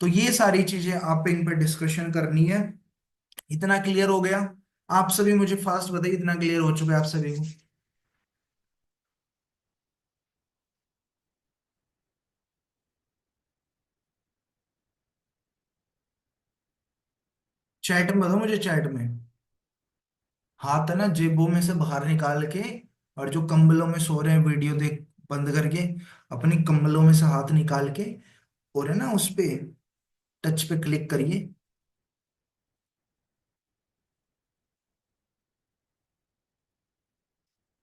तो ये सारी चीजें आप इन पर डिस्कशन करनी है। इतना क्लियर हो गया? आप सभी मुझे फास्ट बताइए, इतना क्लियर हो चुका है आप सभी को? चैट में बताओ मुझे, चैट में हाथ है ना जेबों में से बाहर निकाल के, और जो कंबलों में सो रहे हैं वीडियो देख बंद करके, अपनी कंबलों में से हाथ निकाल के, और है ना उस पे टच पे क्लिक करिए।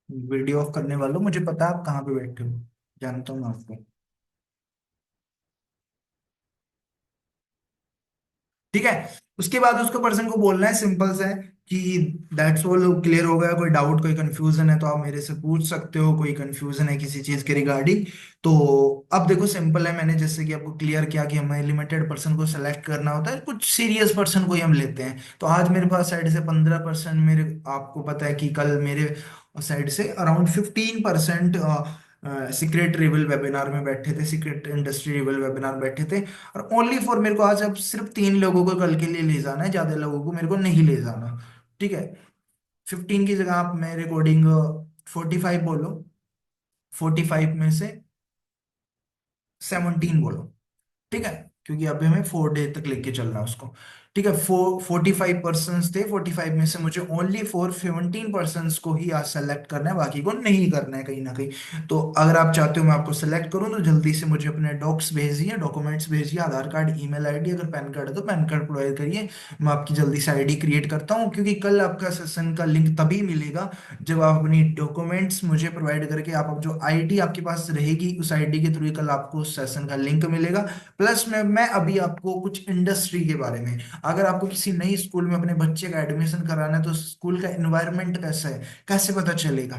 वीडियो ऑफ करने वालों, मुझे पता है आप कहाँ पे बैठे हो, जानता हूँ मैं आपको। ठीक है, उसके बाद उसको पर्सन को बोलना है, सिंपल सा है कि दैट्स ऑल, क्लियर हो गया, कोई डाउट कोई कंफ्यूजन है तो आप मेरे से पूछ सकते हो, कोई कंफ्यूजन है किसी चीज के रिगार्डिंग। तो अब देखो सिंपल है, मैंने जैसे कि आपको क्लियर किया कि हमें लिमिटेड पर्सन को सेलेक्ट करना होता है, कुछ सीरियस पर्सन को ही हम लेते हैं, तो आज मेरे पास साइड से 15%, मेरे आपको पता है कि कल मेरे साइड से अराउंड 15% सीक्रेट रिवील वेबिनार में बैठे थे, सीक्रेट इंडस्ट्री रिवील वेबिनार बैठे थे, और ओनली फॉर, मेरे को आज अब सिर्फ 3 लोगों को कल के लिए ले जाना है, ज्यादा लोगों को मेरे को नहीं ले जाना। ठीक है, 15 की जगह आप मेरे अकॉर्डिंग 45 बोलो, 45 में से 17 बोलो। ठीक है, क्योंकि अभी हमें 4 डे तक लेके चलना है उसको। ठीक है, 45 पर्सन थे, 45 में से मुझे ओनली 17 पर्सन को ही आज सेलेक्ट करना है, बाकी को नहीं करना है कहीं ना कहीं। तो अगर आप चाहते हो मैं आपको सेलेक्ट करूं तो जल्दी से मुझे अपने डॉक्स भेजिए, डॉक्यूमेंट्स भेजिए, आधार कार्ड, ईमेल आईडी, अगर पैन कार्ड है तो पैन कार्ड प्रोवाइड करिए। मैं आपकी जल्दी से आईडी क्रिएट करता हूँ, क्योंकि कल आपका सेशन का लिंक तभी मिलेगा जब आप अपनी डॉक्यूमेंट्स मुझे प्रोवाइड करके, आप अब जो आईडी आपके पास रहेगी उस आईडी के थ्रू ही कल आपको सेशन का लिंक मिलेगा। प्लस मैं अभी आपको कुछ इंडस्ट्री के बारे में, अगर आपको किसी नई स्कूल में अपने बच्चे का एडमिशन कराना है तो स्कूल का एनवायरनमेंट कैसा है, कैसे पता चलेगा?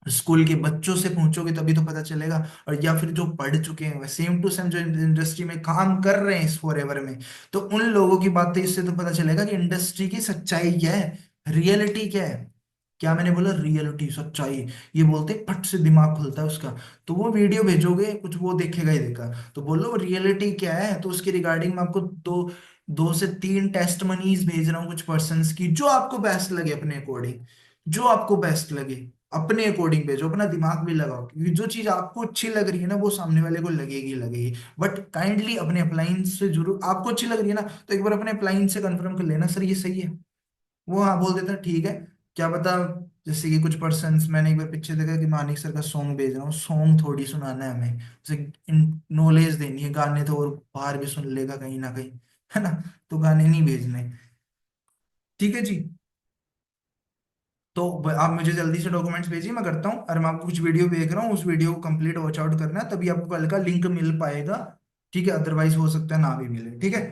स्कूल के बच्चों से पूछोगे तभी तो पता चलेगा। और या फिर जो पढ़ चुके हैं सेम टू सेम, जो इंडस्ट्री में काम कर रहे हैं इस फॉरएवर में, तो उन लोगों की बातें इससे तो पता चलेगा कि इंडस्ट्री की सच्चाई क्या है, रियलिटी क्या है। क्या मैंने बोला? रियलिटी, सच्चाई। ये बोलते फट से दिमाग खुलता है उसका। तो वो वीडियो भेजोगे, कुछ वो देखेगा ही देखा, तो बोलो रियलिटी क्या है, तो उसके रिगार्डिंग मैं आपको दो 2 से 3 टेस्ट मनीज भेज रहा हूँ कुछ पर्सन्स की, जो आपको बेस्ट लगे अपने अकॉर्डिंग, जो आपको बेस्ट लगे अपने अकॉर्डिंग भेजो, अपना दिमाग भी लगाओ, क्योंकि जो चीज आपको अच्छी लग रही है ना वो सामने वाले को लगेगी लगेगी। बट काइंडली अपने अप्लायंस से जरूर, आपको अच्छी लग रही है ना तो एक बार अपने अप्लायंस से कंफर्म कर लेना, सर ये सही है। वो हाँ बोल देता है, ठीक है। क्या पता, जैसे कि कुछ पर्सन, मैंने एक बार पीछे देखा कि मानिक सर का सॉन्ग भेज रहा हूँ, सॉन्ग थोड़ी सुनाना है हमें, उसे नॉलेज देनी है, गाने तो और बाहर भी सुन लेगा कहीं ना कहीं, है ना? तो गाने नहीं भेजने। ठीक है जी। तो आप मुझे जल्दी से डॉक्यूमेंट्स भेजिए, मैं करता हूँ। और मैं आपको कुछ वीडियो भेज रहा हूँ, उस वीडियो को कंप्लीट वॉच आउट करना है, तभी आपको कल का लिंक मिल पाएगा। ठीक है, अदरवाइज हो सकता है ना भी मिले। ठीक है,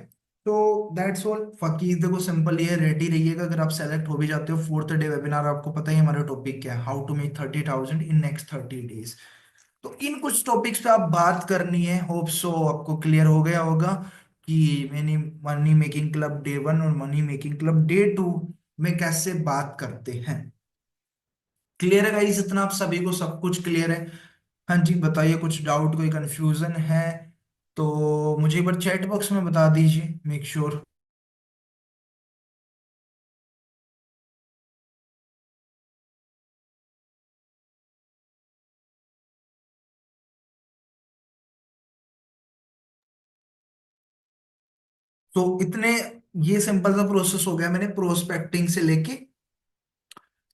तो दैट्स ऑल। बाकी देखो सिंपल ये, रेडी रहिएगा, अगर आप सेलेक्ट हो भी जाते हो, 4th डे वेबिनार, आपको पता ही है हमारा टॉपिक क्या है, how to make 30,000 in next 30 days. तो इन कुछ टॉपिक्स पे आप बात करनी है, होप सो आपको क्लियर हो गया होगा कि मैंने मनी मेकिंग क्लब डे 1 और मनी मेकिंग क्लब डे 2 में कैसे बात करते हैं। क्लियर है गाइस? इतना आप सभी को सब कुछ क्लियर है? हाँ जी, बताइए, कुछ डाउट, कोई कंफ्यूजन है तो मुझे एक बार चैट बॉक्स में बता दीजिए, मेक श्योर। तो इतने, ये सिंपल सा प्रोसेस हो गया, मैंने प्रोस्पेक्टिंग से लेके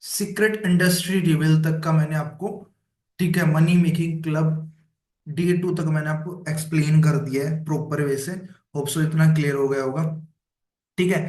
सीक्रेट इंडस्ट्री रिवील तक का मैंने आपको, ठीक है, मनी मेकिंग क्लब डे 2 तक मैंने आपको एक्सप्लेन कर दिया है प्रॉपर वे से। होप सो इतना क्लियर हो गया होगा। ठीक है,